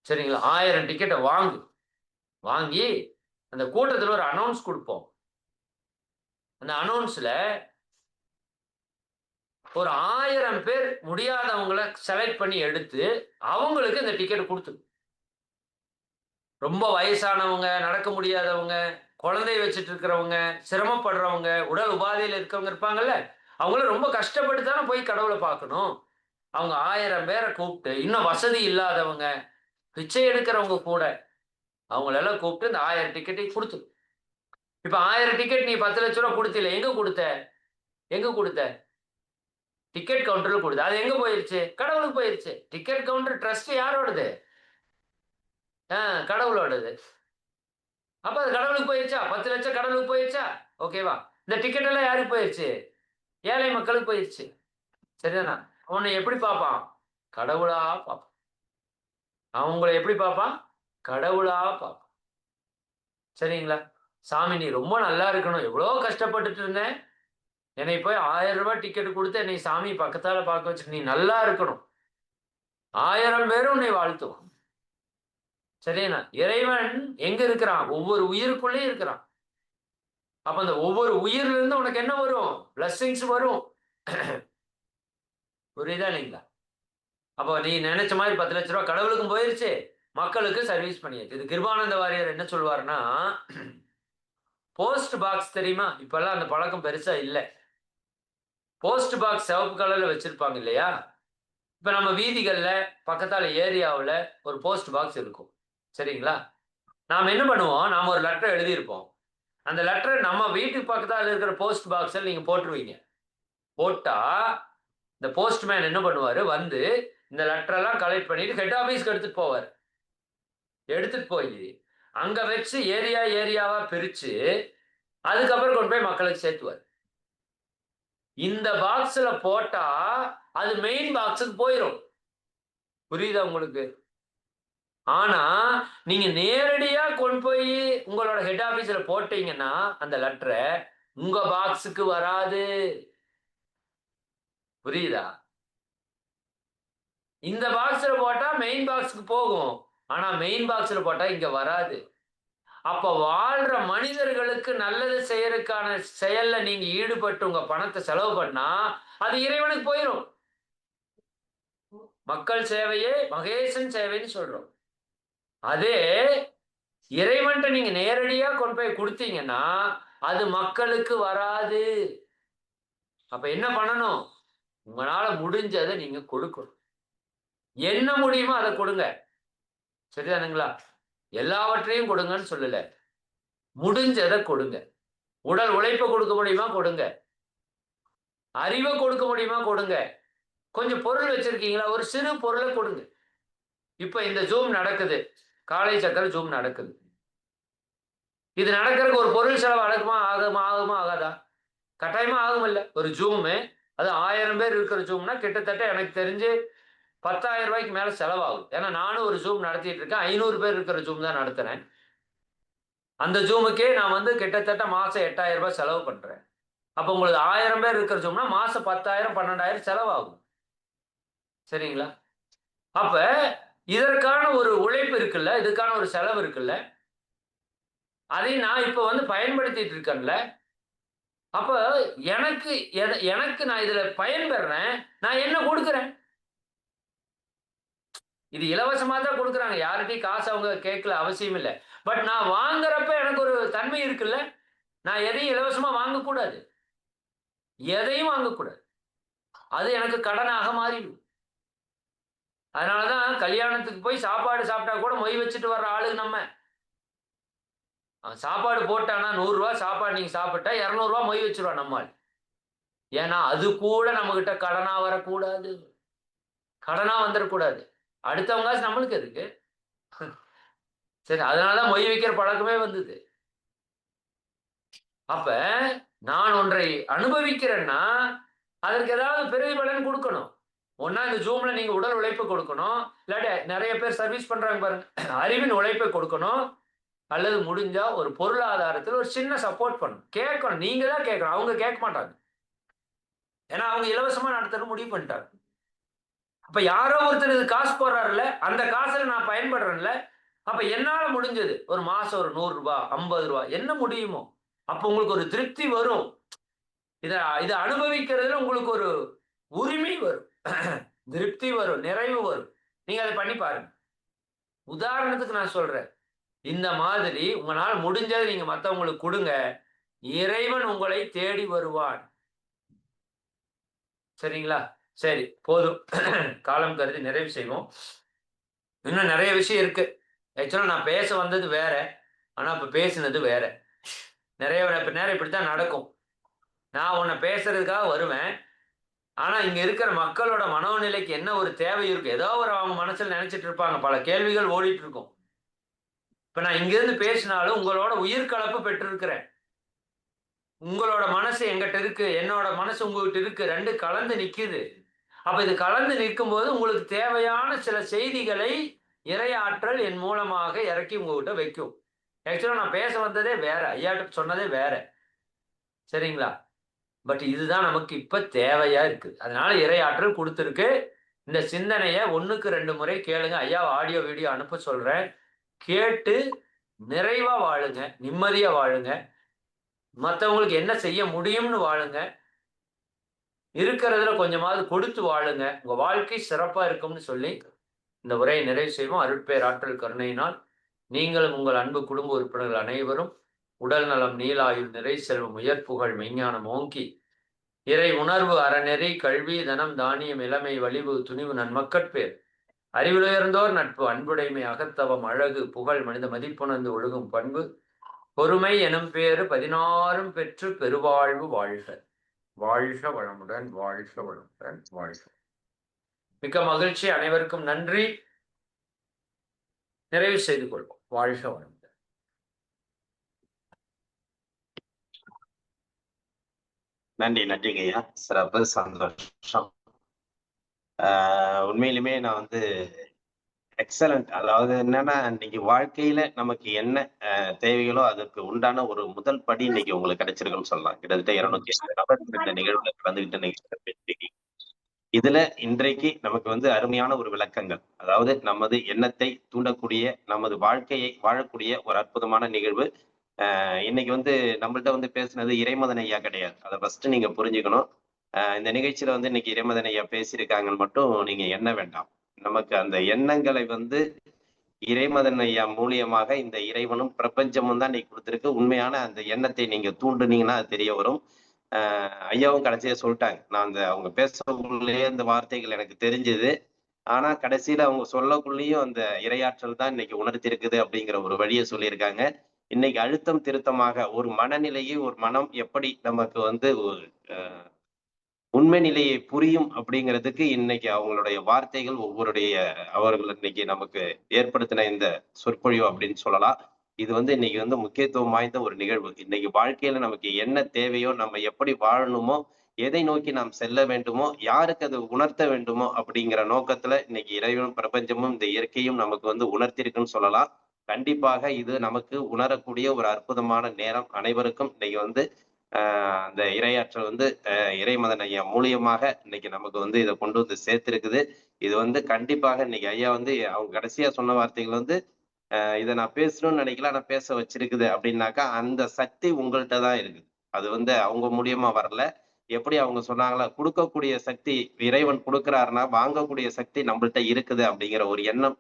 சரிங்களா? 1000 டிக்கெட்ட வாங்கு. வாங்கி அந்த கூட்டத்துல ஒரு அனவுன்ஸ் குடுப்போம். அந்த அனவுன்ஸ்ல ஒரு 1000 பேர் முடியாதவங்கள செலக்ட் பண்ணி எடுத்து, அவங்களுக்கு இந்த டிக்கெட் குடுத்துரு. ரொம்ப வயசானவங்க, நடக்க முடியாதவங்க, குழந்தை வச்சுட்டு இருக்கிறவங்க, சிரமப்படுறவங்க, உடல் உபாதையில இருக்கவங்க இருப்பாங்கல்ல, அவங்களும் ரொம்ப கஷ்டப்பட்டு தானே போய் கடவுள பார்க்கணும். அவங்க 1000 பேர கூப்ட்டு, இன்னும் வசதி இல்லாதவங்க, பிச்சை எடுக்கிறவங்க கூட, அவங்களெல்லாம் கூப்ட்டு இந்த 1000 டிக்கெட்டையும் குடுத்துரு. இப்ப 1000 டிக்கெட் நீ ரூ. 10,00,000 குடுத்தீல, எங்க குடுத்த? எங்க குடுத்த? டிக்கெட் கவுண்டர்ல குடுத்த. அது எங்க போயிருச்சு? கடவுளுக்கு போயிருச்சு. டிக்கெட் கவுண்டர் ட்ரஸ்ட் யாரோடது? ஆ கடவுளோடது. அப்ப அது கடவுளுக்கு போயிருச்சா? 10,00,000 கடவுளுக்கு போயிருச்சா? ஓகேவா? இந்த டிக்கெட் எல்லாம் யாருக்கு போயிருச்சு? ஏழை மக்களுக்கு போயிருச்சு. சரிதானா? உன்னை எப்படி பார்ப்பான்? கடவுளா பார்ப்பான். அவன் உங்கள எப்படி பார்ப்பான்? கடவுளா பார்ப்பான். சரிங்களா? சாமி நீ ரொம்ப நல்லா இருக்கணும். எவ்வளோ கஷ்டப்பட்டுட்டு இருந்தேன். என்னை போய் ரூ. 1000 டிக்கெட் குடுத்து என்னை சாமி பக்கத்தால பார்க்க வச்சு நீ நல்லா இருக்கணும். 1000 பேரும் உன்னை வாழ்த்துவான். சரியா? இறைவன் எங்க இருக்கிறான்? ஒவ்வொரு உயிருக்குள்ளேயும் இருக்கிறான். அப்ப அந்த ஒவ்வொரு உயிர்ல இருந்து உனக்கு என்ன வரும்? பிளெஸ்ஸிங்ஸ் வரும். புரியுதா இல்லைங்களா? அப்போ நீ நினைச்ச மாரி ரூ. 10,00,000 கடவுளுக்கும் போயிருச்சு. மக்களுக்கு சர்வீஸ் பண்ணியாச்சு. இது கிருபானந்த வாரியார் என்ன சொல்வாருன்னா, போஸ்ட் பாக்ஸ் தெரியுமா? இப்பல்லாம் அந்த பழக்கம் பெருசா இல்ல. போஸ்ட் பாக்ஸ் சிவப்பு கலர்ல வச்சிருப்பாங்க இல்லையா? இப்ப நம்ம வீதிகள்ல, பக்கத்தால ஏரியாவுல ஒரு போஸ்ட் பாக்ஸ் இருக்கும். சரிங்களா? நாம என்ன பண்ணுவோம்? நாம ஒரு லெட்டர் எழுதியிருப்போம். அந்த லெட்டர நம்ம வீட்டுக்கு பக்கத்தால இருக்கிற போஸ்ட் பாக்ஸ்ல நீங்க போட்டுருவீங்க. போட்டா, இந்த போஸ்ட்மேன் என்ன பண்ணுவாரு? வந்து இந்த லெட்டர் எல்லாம் கலெக்ட் பண்ணிட்டு ஹெட் ஆபீஸ்க்கு எடுத்துட்டு போவாரு. எடுத்துட்டு போயி, அங்க வச்சு ஏரியா ஏரியாவா பிரிச்சு, அதுக்கப்புறம் கொண்டு போய் மக்களுக்கு சேர்த்துவாரு. இந்த பாக்ஸ்ல போட்டா, அது மெயின் பாக்ஸுக்கு போயிரும். புரியுதா உங்களுக்கு? ஆனா, நீங்க நேரடியா கொண்டு போய் உங்களோட ஹெட் ஆபீஸ்ல போட்டீங்கன்னா, அந்த லெட்டர உங்க பாக்ஸுக்கு வராது. புரியுதா? இந்த பாக்ஸ்ல போட்டா மெயின் பாக்ஸ்க்கு போகும். ஆனா மெயின் பாக்ஸ்ல போட்டா இங்க வராது. அப்ப வாழ்ற மனிதர்களுக்கு நல்லது செய்யறதுக்கான செயல்ல நீங்க ஈடுபட்டு உங்க பணத்தை செலவு பண்ணா அது இறைவனுக்கு போயிடும். மக்கள் சேவையே மகேசன் சேவைன்னு சொல்றோம். அதே இறைவன்ட்ட நீங்க நேரடியா கொண்டு போய் கொடுத்தீங்கன்னா அது மக்களுக்கு வராது. அப்ப என்ன பண்ணணும்? உங்களால முடிஞ்சதை நீங்க கொடுக்கணும். என்ன முடியுமோ அதை கொடுங்க. சரிதானுங்களா? எல்லாவற்றையும் கொடுங்கன்னு சொல்லல. முடிஞ்சதை கொடுங்க. உடல் உழைப்பை கொடுக்க முடியுமா கொடுங்க. அறிவை கொடுக்க முடியுமா கொடுங்க. கொஞ்சம் பொருள் வச்சிருக்கீங்களா, ஒரு சிறு பொருளை கொடுங்க. இப்ப இந்த ஜூம் நடக்குது, காலை சக்கர ஜூம் நடக்குது. இது நடக்கிறதுக்கு ஒரு பொருள் செலவு ஆகுமா ஆகாதா? கட்டாயமா ஆகும் இல்ல. ஒரு ஜூமு, அது 1000 பேர் இருக்கிற ஜூம்னா கிட்டத்தட்ட எனக்கு தெரிஞ்சு 10,000 ரூபாய்க்கு மேல செலவாகும். ஏன்னா நானும் ஒரு ஜூம் நடத்திட்டு இருக்கேன். 500 பேர் இருக்கிற ஜூம் தான் நடத்துறேன். அந்த ஜூமுக்கே நான் வந்து கிட்டத்தட்ட மாசம் 8,000 ரூபாய் செலவு பண்றேன். அப்ப உங்களுக்கு 1000 பேர் இருக்கிற ஜூம்னா மாசம் 10,000 12,000 செலவாகும். சரிங்களா? அப்ப இதற்கான ஒரு உழைப்பு இருக்குல்ல, இதுக்கான ஒரு செலவு இருக்குல்ல, அதை நான் இப்ப வந்து பயன்படுத்திட்டு இருக்கேன்ல. அப்ப எனக்கு எனக்கு நான் இதுல பயன் பெறேன். நான் என்ன கொடுக்கிறேன்? இது இலவசமா தான் கொடுக்குறாங்க. யார்கிட்டயும் காசு அவங்க கேட்கல, அவசியம் இல்ல. பட் நான் வாங்குறப்ப எனக்கு ஒரு தன்மை இருக்குல்ல. நான் எதையும் இலவசமா வாங்கக்கூடாது. எதையும் வாங்கக்கூடாது. அது எனக்கு கடனாக மாறிடும். அதனாலதான் கல்யாணத்துக்கு போய் சாப்பாடு சாப்பிட்டா கூட மொய் வச்சுட்டு வர்ற ஆளுங்க நம்ம. சாப்பாடு போட்டானா 100 ரூபாய் சாப்பாடு நீங்க சாப்பிட்டா 200 ரூபாய் மொய் வச்சிருவான் நம்மால். ஏன்னா அது கூட நம்ம கிட்ட கடனா வரக்கூடாது. கடனா வந்துடக்கூடாது. அடுத்தவங்க காசு நம்மளுக்கு எதுக்கு? சரி, அதனாலதான் மொய் வைக்கிற பழக்கமே வந்தது. அப்ப நான் ஒன்றை அனுபவிக்கிறேன்னா அதற்கு ஏதாவது பிரதிபலன் கொடுக்கணும். ஒன்னா இந்த ஜூம்ல நீங்க உடல் உழைப்பு கொடுக்கணும். இல்லாட்டி நிறைய பேர் சர்வீஸ் பண்றாங்க பாருங்க, அறிவின் உழைப்பை கொடுக்கணும். அல்லது முடிஞ்சா ஒரு பொருளாதாரத்தில் ஒரு சின்ன சப்போர்ட் பண்ணணும். கேட்கணும். நீங்க தான் கேட்கணும். அவங்க கேட்க மாட்டாங்க. ஏன்னா அவங்க இலவசமா நடத்துறது முடிவு பண்ணிட்டாங்க. அப்ப யாரோ ஒருத்தர் இது காசு போடுறாருல்ல, அந்த காசுல நான் பயன்படுறேன்ல. அப்ப என்னால முடிஞ்சது ஒரு மாசம் ஒரு 100 ரூபாய் 50 ரூபாய் என்ன முடியுமோ அப்ப உங்களுக்கு ஒரு திருப்தி வரும். இதை அனுபவிக்கிறதுல உங்களுக்கு ஒரு உரிமை வரும். திருப்தி வரும், நிறைவு வரும். நீங்க அதை பண்ணி பாருங்க. உதாரணத்துக்கு நான் சொல்றேன், இந்த மாதிரி உங்களால முடிஞ்சதை நீங்க மத்தவங்களுக்கு கொடுங்க. இறைவன் உங்களை தேடி வருவான். சரிங்களா? சரி, போதும். காலம் கருதி நிறைவு செய்வோம். இன்னும் நிறைய விஷயம் இருக்கு. ஆக்சுவலா நான் பேச வந்தது வேற, ஆனா இப்ப பேசினது வேற. நிறைய நேரம் இப்படித்தான் நடக்கும். நான் உன்னை பேசுறதுக்காக வருவேன். ஆனா இங்க இருக்கிற மக்களோட மனோநிலைக்கு என்ன ஒரு தேவை இருக்கு, ஏதோ ஒரு அவங்க மனசுல நினைச்சிட்டு இருப்பாங்க. பல கேள்விகள் ஓடிட்டு இருக்கும். இப்ப நான் இங்க இருந்து பேசினாலும் உங்களோட உயிர் கலப்பு பெற்றிருக்கிறேன். உங்களோட மனசு எங்கிட்ட இருக்கு, என்னோட மனசு உங்ககிட்ட இருக்கு. ரெண்டு கலந்து நிக்குது. அப்ப இது கலந்து நிற்கும் போது உங்களுக்கு தேவையான சில செய்திகளை இறை ஆற்றல் என் மூலமாக இறக்கி உங்ககிட்ட வைக்கும். ஆக்சுவலா நான் பேச வந்ததே வேற, ஐயாட்ட சொன்னதே வேற. சரிங்களா? பட் இதுதான் நமக்கு இப்ப தேவையா இருக்கு. அதனால இறை ஆற்றல் கொடுத்துருக்கு. இந்த சிந்தனைய 1க்கு 2 முறை கேளுங்க. ஐயா ஆடியோ வீடியோ அனுப்ப சொல்றேன். கேட்டு நிறைவா வாழுங்க, நிம்மதியா வாழுங்க. மத்தவங்களுக்கு என்ன செய்ய முடியும்னு வாழுங்க. இருக்கிறதுல கொஞ்சமாவது கொடுத்து வாழுங்க. உங்க வாழ்க்கை சிறப்பா இருக்கும்னு சொல்லி இந்த உரையை நிறைவு செய்வோம். அருட்பேர் ஆற்றல் கருணையினால் நீங்களும் உங்கள் அன்பு குடும்ப உறுப்பினர்கள் அனைவரும் உடல் நலம், நீலாயுள், நிறை செல்வம், உயர்ப்புகழ், மெஞ்ஞானம் ஓங்கி இறை உணர்வு, அறநெறி, கல்வி, தனம், தானியம், இளமை, வலிவு, துணிவு, நன்மக்கட்பேர், அறிவிலுயர்ந்தோர் நட்பு, அன்புடைமை, அகத்தவம், அழகு, புகழ், மனித மதிப்புணர்ந்து ஒழுகும் பண்பு, பொறுமை எனும் பேறு 16 பெற்று பெருவாழ்வு வாழ்க. வாழ்க வளமுடன், வாழ்க வளமுடன், வாழ்க. மிக்க மகிழ்ச்சி. அனைவருக்கும் நன்றி. நிறைவு செய்து கொள்வோம். வாழ்க வளமுடன். நன்றிங்க ஐயா. சிறப்பு, சந்தோஷம். உண்மையிலுமே நான் வந்து எக்ஸலண்ட். அதாவது என்னன்னா, இன்னைக்கு வாழ்க்கையில நமக்கு என்ன தேவைகளோ அதுக்கு உண்டான ஒரு முதல் படி இன்னைக்கு உங்களுக்கு கிடைச்சிருக்குன்னு சொல்லலாம். கிட்டத்தட்ட 250 நபர் இந்த நிகழ்வுல கலந்துகிட்டு நீங்க இதுல இன்றைக்கு நமக்கு வந்து அருமையான ஒரு விளக்கங்கள். அதாவது நமது எண்ணத்தை தூண்டக்கூடிய, நமது வாழ்க்கையை வாழக்கூடிய ஒரு அற்புதமான நிகழ்வு. இன்னைக்கு வந்து நம்மள்ட்ட வந்து பேசுனது இறைமதன் ஐயா கிடையாது. அத ஃபர்ஸ்ட் நீங்க புரிஞ்சுக்கணும். இந்த நிகழ்ச்சியில வந்து இன்னைக்கு இறைமதன் ஐயா பேசியிருக்காங்கன்னு மட்டும் நீங்க எண்ண வேண்டாம். நமக்கு அந்த எண்ணங்களை வந்து இறைமதன் ஐயா மூலியமாக இந்த இறைவனும், பிரபஞ்சமும் தான் இன்னைக்கு குடுத்திருக்கு. உண்மையான அந்த எண்ணத்தை நீங்க தூண்டுனீங்கன்னா அது தெரிய வரும். ஐயாவும் கடைசியா சொல்ட்டாங்க. நான் அந்த அவங்க பேசக்குள்ளயே அந்த வார்த்தைகள் எனக்கு தெரிஞ்சது. ஆனா கடைசியில அவங்க சொல்லக்குள்ளேயும் அந்த இரையாற்றல் தான் இன்னைக்கு உணர்த்தியிருக்குது அப்படிங்கிற ஒரு வழிய சொல்லியிருக்காங்க. இன்னைக்கு அழுத்தம் திருத்தமாக ஒரு மனநிலையை ஒரு மனம் எப்படி நமக்கு வந்து ஒரு உண்மை நிலையை புரியும் அப்படிங்கிறதுக்கு இன்னைக்கு அவங்களுடைய வார்த்தைகள் அவர்கள் இன்னைக்கு நமக்கு ஏற்படுத்தின இந்த சொற்பொழிவு அப்படின்னு சொல்லலாம். இது வந்து இன்னைக்கு வந்து முக்கியத்துவம் வாய்ந்த ஒரு நிகழ்வு. இன்னைக்கு வாழ்க்கையில நமக்கு என்ன தேவையோ, நம்ம எப்படி வாழணுமோ, எதை நோக்கி நாம் செல்ல வேண்டுமோ, யாருக்கு அது உணர்த்த வேண்டுமோ அப்படிங்கிற நோக்கத்துல இன்னைக்கு இறைவனும், பிரபஞ்சமும், இந்த இயற்கையும் நமக்கு வந்து உணர்த்தியிருக்குன்னு சொல்லலாம். கண்டிப்பாக இது நமக்கு உணரக்கூடிய ஒரு அற்புதமான நேரம். அனைவருக்கும் இன்னைக்கு வந்து அந்த இரையாற்றல் வந்து இறைமதன் ஐயா மூலியமாக இன்னைக்கு நமக்கு வந்து இத கொண்டு வந்து சேர்த்திருக்குது. இது வந்து கண்டிப்பாக இன்னைக்கு ஐயா வந்து அவங்க கடைசியா சொன்ன வார்த்தைகள் வந்து, இத நான் பேசணும்னு நினைக்கல. ஆனா பேச வச்சிருக்குது அப்படின்னாக்கா, அந்த சக்தி உங்கள்ட்ட தான் இருக்குது. அது வந்து அவங்க மூலியமா வரல. எப்படி அவங்க சொன்னாங்களா, குடுக்கக்கூடிய சக்தி இறைவன் குடுக்கிறாருன்னா, வாங்கக்கூடிய சக்தி நம்மள்ட்ட இருக்குது அப்படிங்கிற ஒரு எண்ணம்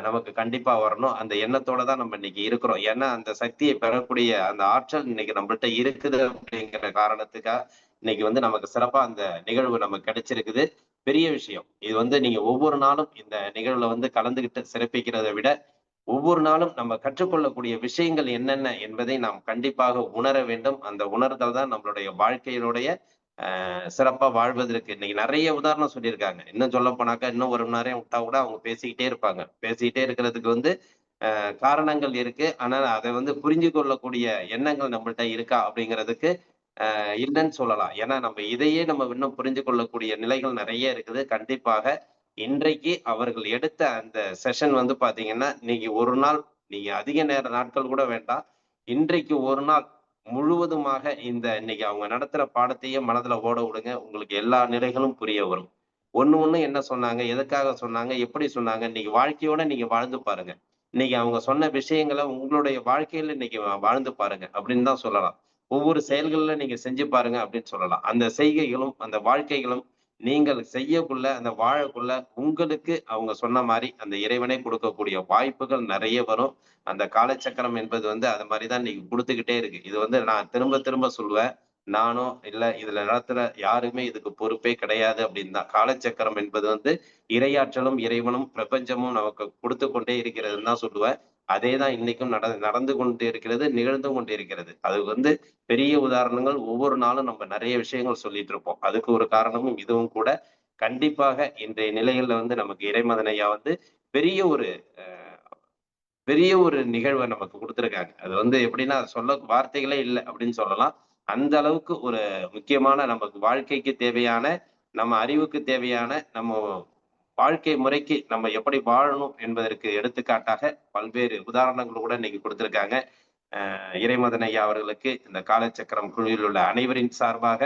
நமக்கு கண்டிப்பா வரணும். அந்த எண்ணத்தோட தான் நம்ம இன்னைக்கு இருக்கிறோம். ஏன்னா, அந்த சக்தியை பெறக்கூடிய அந்த ஆற்றல் இன்னைக்கு நம்மள்ட்ட இருக்குது அப்படிங்கிற காரணத்துக்கா, இன்னைக்கு வந்து நமக்கு சிறப்பா அந்த நிகழ்வு நமக்கு கிடைச்சிருக்குது. பெரிய விஷயம். இது வந்து நீங்க ஒவ்வொரு நாளும் இந்த நிகழ்வுல வந்து கலந்துகிட்டு சிறப்பிக்கிறத விட, ஒவ்வொரு நாளும் நம்ம கற்றுக்கொள்ளக்கூடிய விஷயங்கள் என்னென்ன என்பதை நாம் கண்டிப்பாக உணர வேண்டும். அந்த உணர்தல் தான் நம்மளுடைய வாழ்க்கையினுடைய சிறப்பா வாழ்வதற்கு இன்னைக்கு நெறைய உதாரணம் சொல்லியிருக்காங்க. இன்னும் சொல்லப் போனாக்கா, இன்னும் 1 மணி நேரம் விட்டா கூட அவங்க பேசிக்கிட்டே இருப்பாங்க. பேசிக்கிட்டே இருக்கிறதுக்கு வந்து காரணங்கள் இருக்கு. ஆனா அத வந்து புரிஞ்சு கொள்ளக்கூடிய எண்ணங்கள் நம்மள்ட்ட இருக்கா அப்படிங்கிறதுக்கு இல்லன்னு சொல்லலாம். ஏன்னா நம்ம இதையே நம்ம இன்னும் புரிஞ்சு கொள்ளக்கூடிய நிலைகள் நெறைய இருக்குது. கண்டிப்பாக இன்றைக்கு அவர்கள் எடுத்த அந்த செஷன் வந்து பார்த்தீங்கன்னா, இன்னைக்கு ஒரு நாள் நீங்க அதிக நேர நாட்கள் கூட வேண்டாம். இன்றைக்கு ஒரு நாள் முழுவதுமாக இந்த இன்னைக்கு அவங்க நடத்துற பாடத்தையே மனதுல ஓட விடுங்க. உங்களுக்கு எல்லா நிலைகளும் புரிய வரும். ஒண்ணு ஒண்ணு என்ன சொன்னாங்க? எதுக்காக சொன்னாங்க? எப்படி சொன்னாங்க? இன்னைக்கு வாழ்க்கையோட நீங்க வாழ்ந்து பாருங்க. இன்னைக்கு அவங்க சொன்ன விஷயங்கள உங்களுடைய வாழ்க்கையில இன்னைக்கு வாழ்ந்து பாருங்க அப்படின்னு தான் சொல்லலாம். ஒவ்வொரு செயல்கள்ல நீங்க செஞ்சு பாருங்க அப்படின்னு சொல்லலாம். அந்த செய்கைகளும், அந்த வாழ்க்கைகளும் நீங்கள் செய்யக்குள்ள, அந்த வாழக்குள்ள உங்களுக்கு அவங்க சொன்ன மாரி அந்த இறைவனே கொடுக்கக்கூடிய வாய்ப்புகள் நெறைய வரும். அந்த காலச்சக்கரம் என்பது வந்து அது மாரி தான் இன்னைக்கு குடுத்துக்கிட்டே இருக்கு. இது வந்து நான் திரும்ப திரும்ப சொல்லுவேன். நானோ, இல்ல இதுல நடத்துற யாருமே இதுக்கு பொறுப்பே கிடையாது அப்படின்னு தான். காலச்சக்கரம் என்பது வந்து இறையாற்றலும், இறைவனும், பிரபஞ்சமும் நமக்கு குடுத்துக் கொண்டே இருக்கிறதுன்னு தான் சொல்லுவேன். அதே தான் இன்னைக்கும் நடந்து கொண்டு இருக்கிறது, நிகழ்ந்து கொண்டு இருக்கிறது. அது வந்து பெரிய உதாரணங்கள் ஒவ்வொரு நாளும் நம்ம நெறைய விஷயங்கள் சொல்லிட்டு இருப்போம். அதுக்கு ஒரு காரணமும் இதுவும் கூட. கண்டிப்பாக இன்றைய நிலைகள்ல வந்து நமக்கு இறைமதன் ஐயா வந்து பெரிய ஒரு அ பெரிய ஒரு நிகழ்வ நமக்கு குடுத்திருக்காங்க. அது வந்து எப்படின்னா, சொல்ல வார்த்தைகளே இல்ல அப்படின்னு சொல்லலாம். அந்த அளவுக்கு ஒரு முக்கியமான நமக்கு வாழ்க்கைக்கு தேவையான, நம்ம அறிவுக்கு தேவையான, நம்ம வாழ்க்கை முறைக்கு நம்ம எப்படி வாழணும் என்பதற்கு எடுத்துக்காட்டாக பல்வேறு உதாரணங்கள் கூட இன்னைக்கு குடுத்திருக்காங்க. இறைமதன் ஐயா அவர்களுக்கு இந்த காலச்சக்கரம் குழுவில் உள்ள அனைவரின் சார்பாக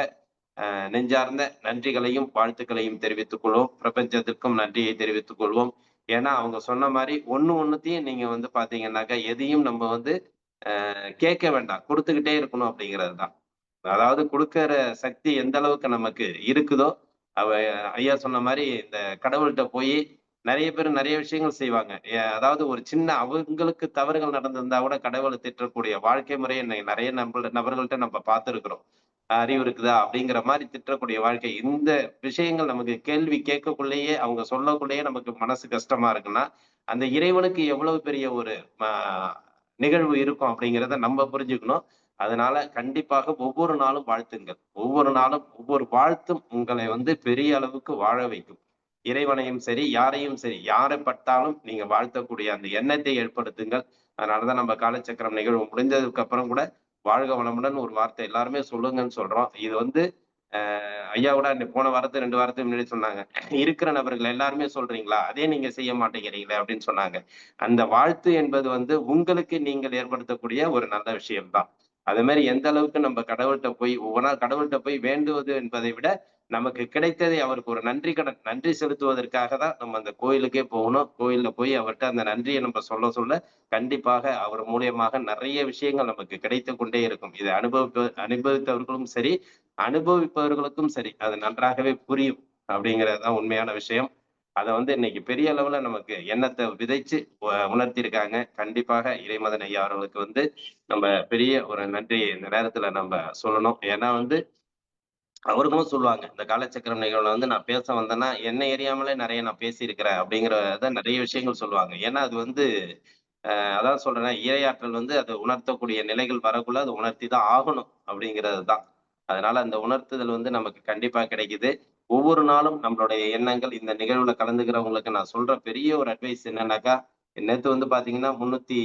நெஞ்சார்ந்த நன்றிகளையும், வாழ்த்துக்களையும் தெரிவித்துக் கொள்வோம். பிரபஞ்சத்திற்கும் நன்றியை தெரிவித்துக் கொள்வோம். ஏன்னா, அவங்க சொன்ன மாரி ஒண்ணுத்தையும் நீங்க வந்து பார்த்தீங்கன்னாக்கா, எதையும் நம்ம வந்து கேட்க வேண்டாம். குடுத்துக்கிட்டே இருக்கணும் அப்படிங்கிறது தான். அதாவது குடுக்கிற சக்தி எந்த அளவுக்கு நமக்கு இருக்குதோ, அவ ஐயா சொன்ன மாரி இந்த கடவுள்ட்ட போயி நெறைய பேர் நெறைய விஷயங்கள் செய்வாங்க. அதாவது ஒரு சின்ன அவங்களுக்கு தவறுகள் நடந்திருந்தா கூட கடவுள திட்டக்கூடிய வாழ்க்கை முறைய நெறைய நபர்கள்ட்ட நம்ம பார்த்திருக்கிறோம். அறிவு இருக்குதா? அப்படிங்கிற மாரி திட்டக்கூடிய வாழ்க்கை. இந்த விஷயங்கள் நமக்கு கேள்வி கேட்கக்குள்ளேயே, அவங்க சொல்லக்குள்ளேயே நமக்கு மனசு கஷ்டமா இருக்குன்னா, அந்த இறைவனுக்கு எவ்வளவு பெரிய ஒரு ம நிகழ்வு இருக்கும் அப்படிங்கிறத நம்ம புரிஞ்சுக்கணும். அதனால கண்டிப்பாக ஒவ்வொரு நாளும் வாழ்த்துங்கள். ஒவ்வொரு நாளும் ஒவ்வொரு வாழ்த்தும் உங்களை வந்து பெரிய அளவுக்கு வாழ வைக்கும். இறைவனையும் சரி, யாரையும் சரி, யாரை பட்டாலும் நீங்க வாழ்த்தக்கூடிய அந்த எண்ணத்தை ஏற்படுத்துங்கள். அதனால தான் நம்ம காலச்சக்கரம் நிகழ்வு முடிஞ்சதுக்கு அப்புறம் கூட வாழ்க வளமுடன் ஒரு வார்த்தை எல்லாருமே சொல்லுங்கன்னு சொல்றோம். இது வந்து ஐயா கூட போன வாரத்து 2 வாரத்துக்கு முன்னாடி சொன்னாங்க. இருக்கிற நபர்கள் எல்லாருமே சொல்றீங்களா? அதே நீங்க செய்ய மாட்டேங்கிறீங்களே அப்படின்னு சொன்னாங்க. அந்த வாழ்த்து என்பது வந்து உங்களுக்கு நீங்கள் ஏற்படுத்தக்கூடிய ஒரு நல்ல விஷயம் தான். அது மாரி எந்த அளவுக்கு நம்ம கடவுள்ட்ட போய் ஒவ்வொரு நாள் கடவுள்ட்ட போய் வேண்டுவது என்பதை விட, நமக்கு கிடைத்ததை அவருக்கு ஒரு நன்றி செலுத்துவதற்காக தான் நம்ம அந்த கோயிலுக்கே போகணும். கோயில்ல போய் அவர்ட்ட அந்த நன்றிய நம்ம சொல்ல சொல்ல, கண்டிப்பாக அவர் மூலியமாக நெறைய விஷயங்கள் நமக்கு கிடைத்துக் கொண்டே இருக்கும். இதை அனுபவித்தவர்களும் சரி, அனுபவிப்பவர்களுக்கும் சரி, அது நன்றாகவே புரியும். அப்படிங்கிறது தான் உண்மையான விஷயம். அத வந்து இன்னைக்கு பெரிய அளவுல நமக்கு எண்ணத்த விதைச்சு உணர்த்தியிருக்காங்க. கண்டிப்பாக இறைமதன் ஐயா அவர்களுக்கு வந்து நம்ம பெரிய ஒரு நன்றிய இந்த நேரத்துல நம்ம சொல்லணும். ஏன்னா வந்து அவர்களும் சொல்லுவாங்க. இந்த காலச்சக்கரம் நிகழ்வுல வந்து நான் பேச வந்தேன்னா, என்னை அறியாமலே நெறைய நான் பேசியிருக்கிறேன் அப்படிங்கிறத நெறைய விஷயங்கள் சொல்லுவாங்க. ஏன்னா அது வந்து அதான் சொல்றேனே, இறையாற்றல் வந்து அத உணர்த்தக்கூடிய நிலைகள் வரக்குள்ள அத உணர்த்தி தான் ஆகணும் அப்படிங்கிறது தான். அதனால அந்த உணர்த்துதல் வந்து நமக்கு கண்டிப்பா கிடைக்குது. ஒவ்வொரு நாளும் நம்மளுடைய எண்ணங்கள் இந்த நிகழ்வுல கலந்துக்கிறவங்களுக்கு நான் சொல்ற பெரிய ஒரு அட்வைஸ் என்னன்னாக்கா, நேத்து வந்து பாத்தீங்கன்னா 300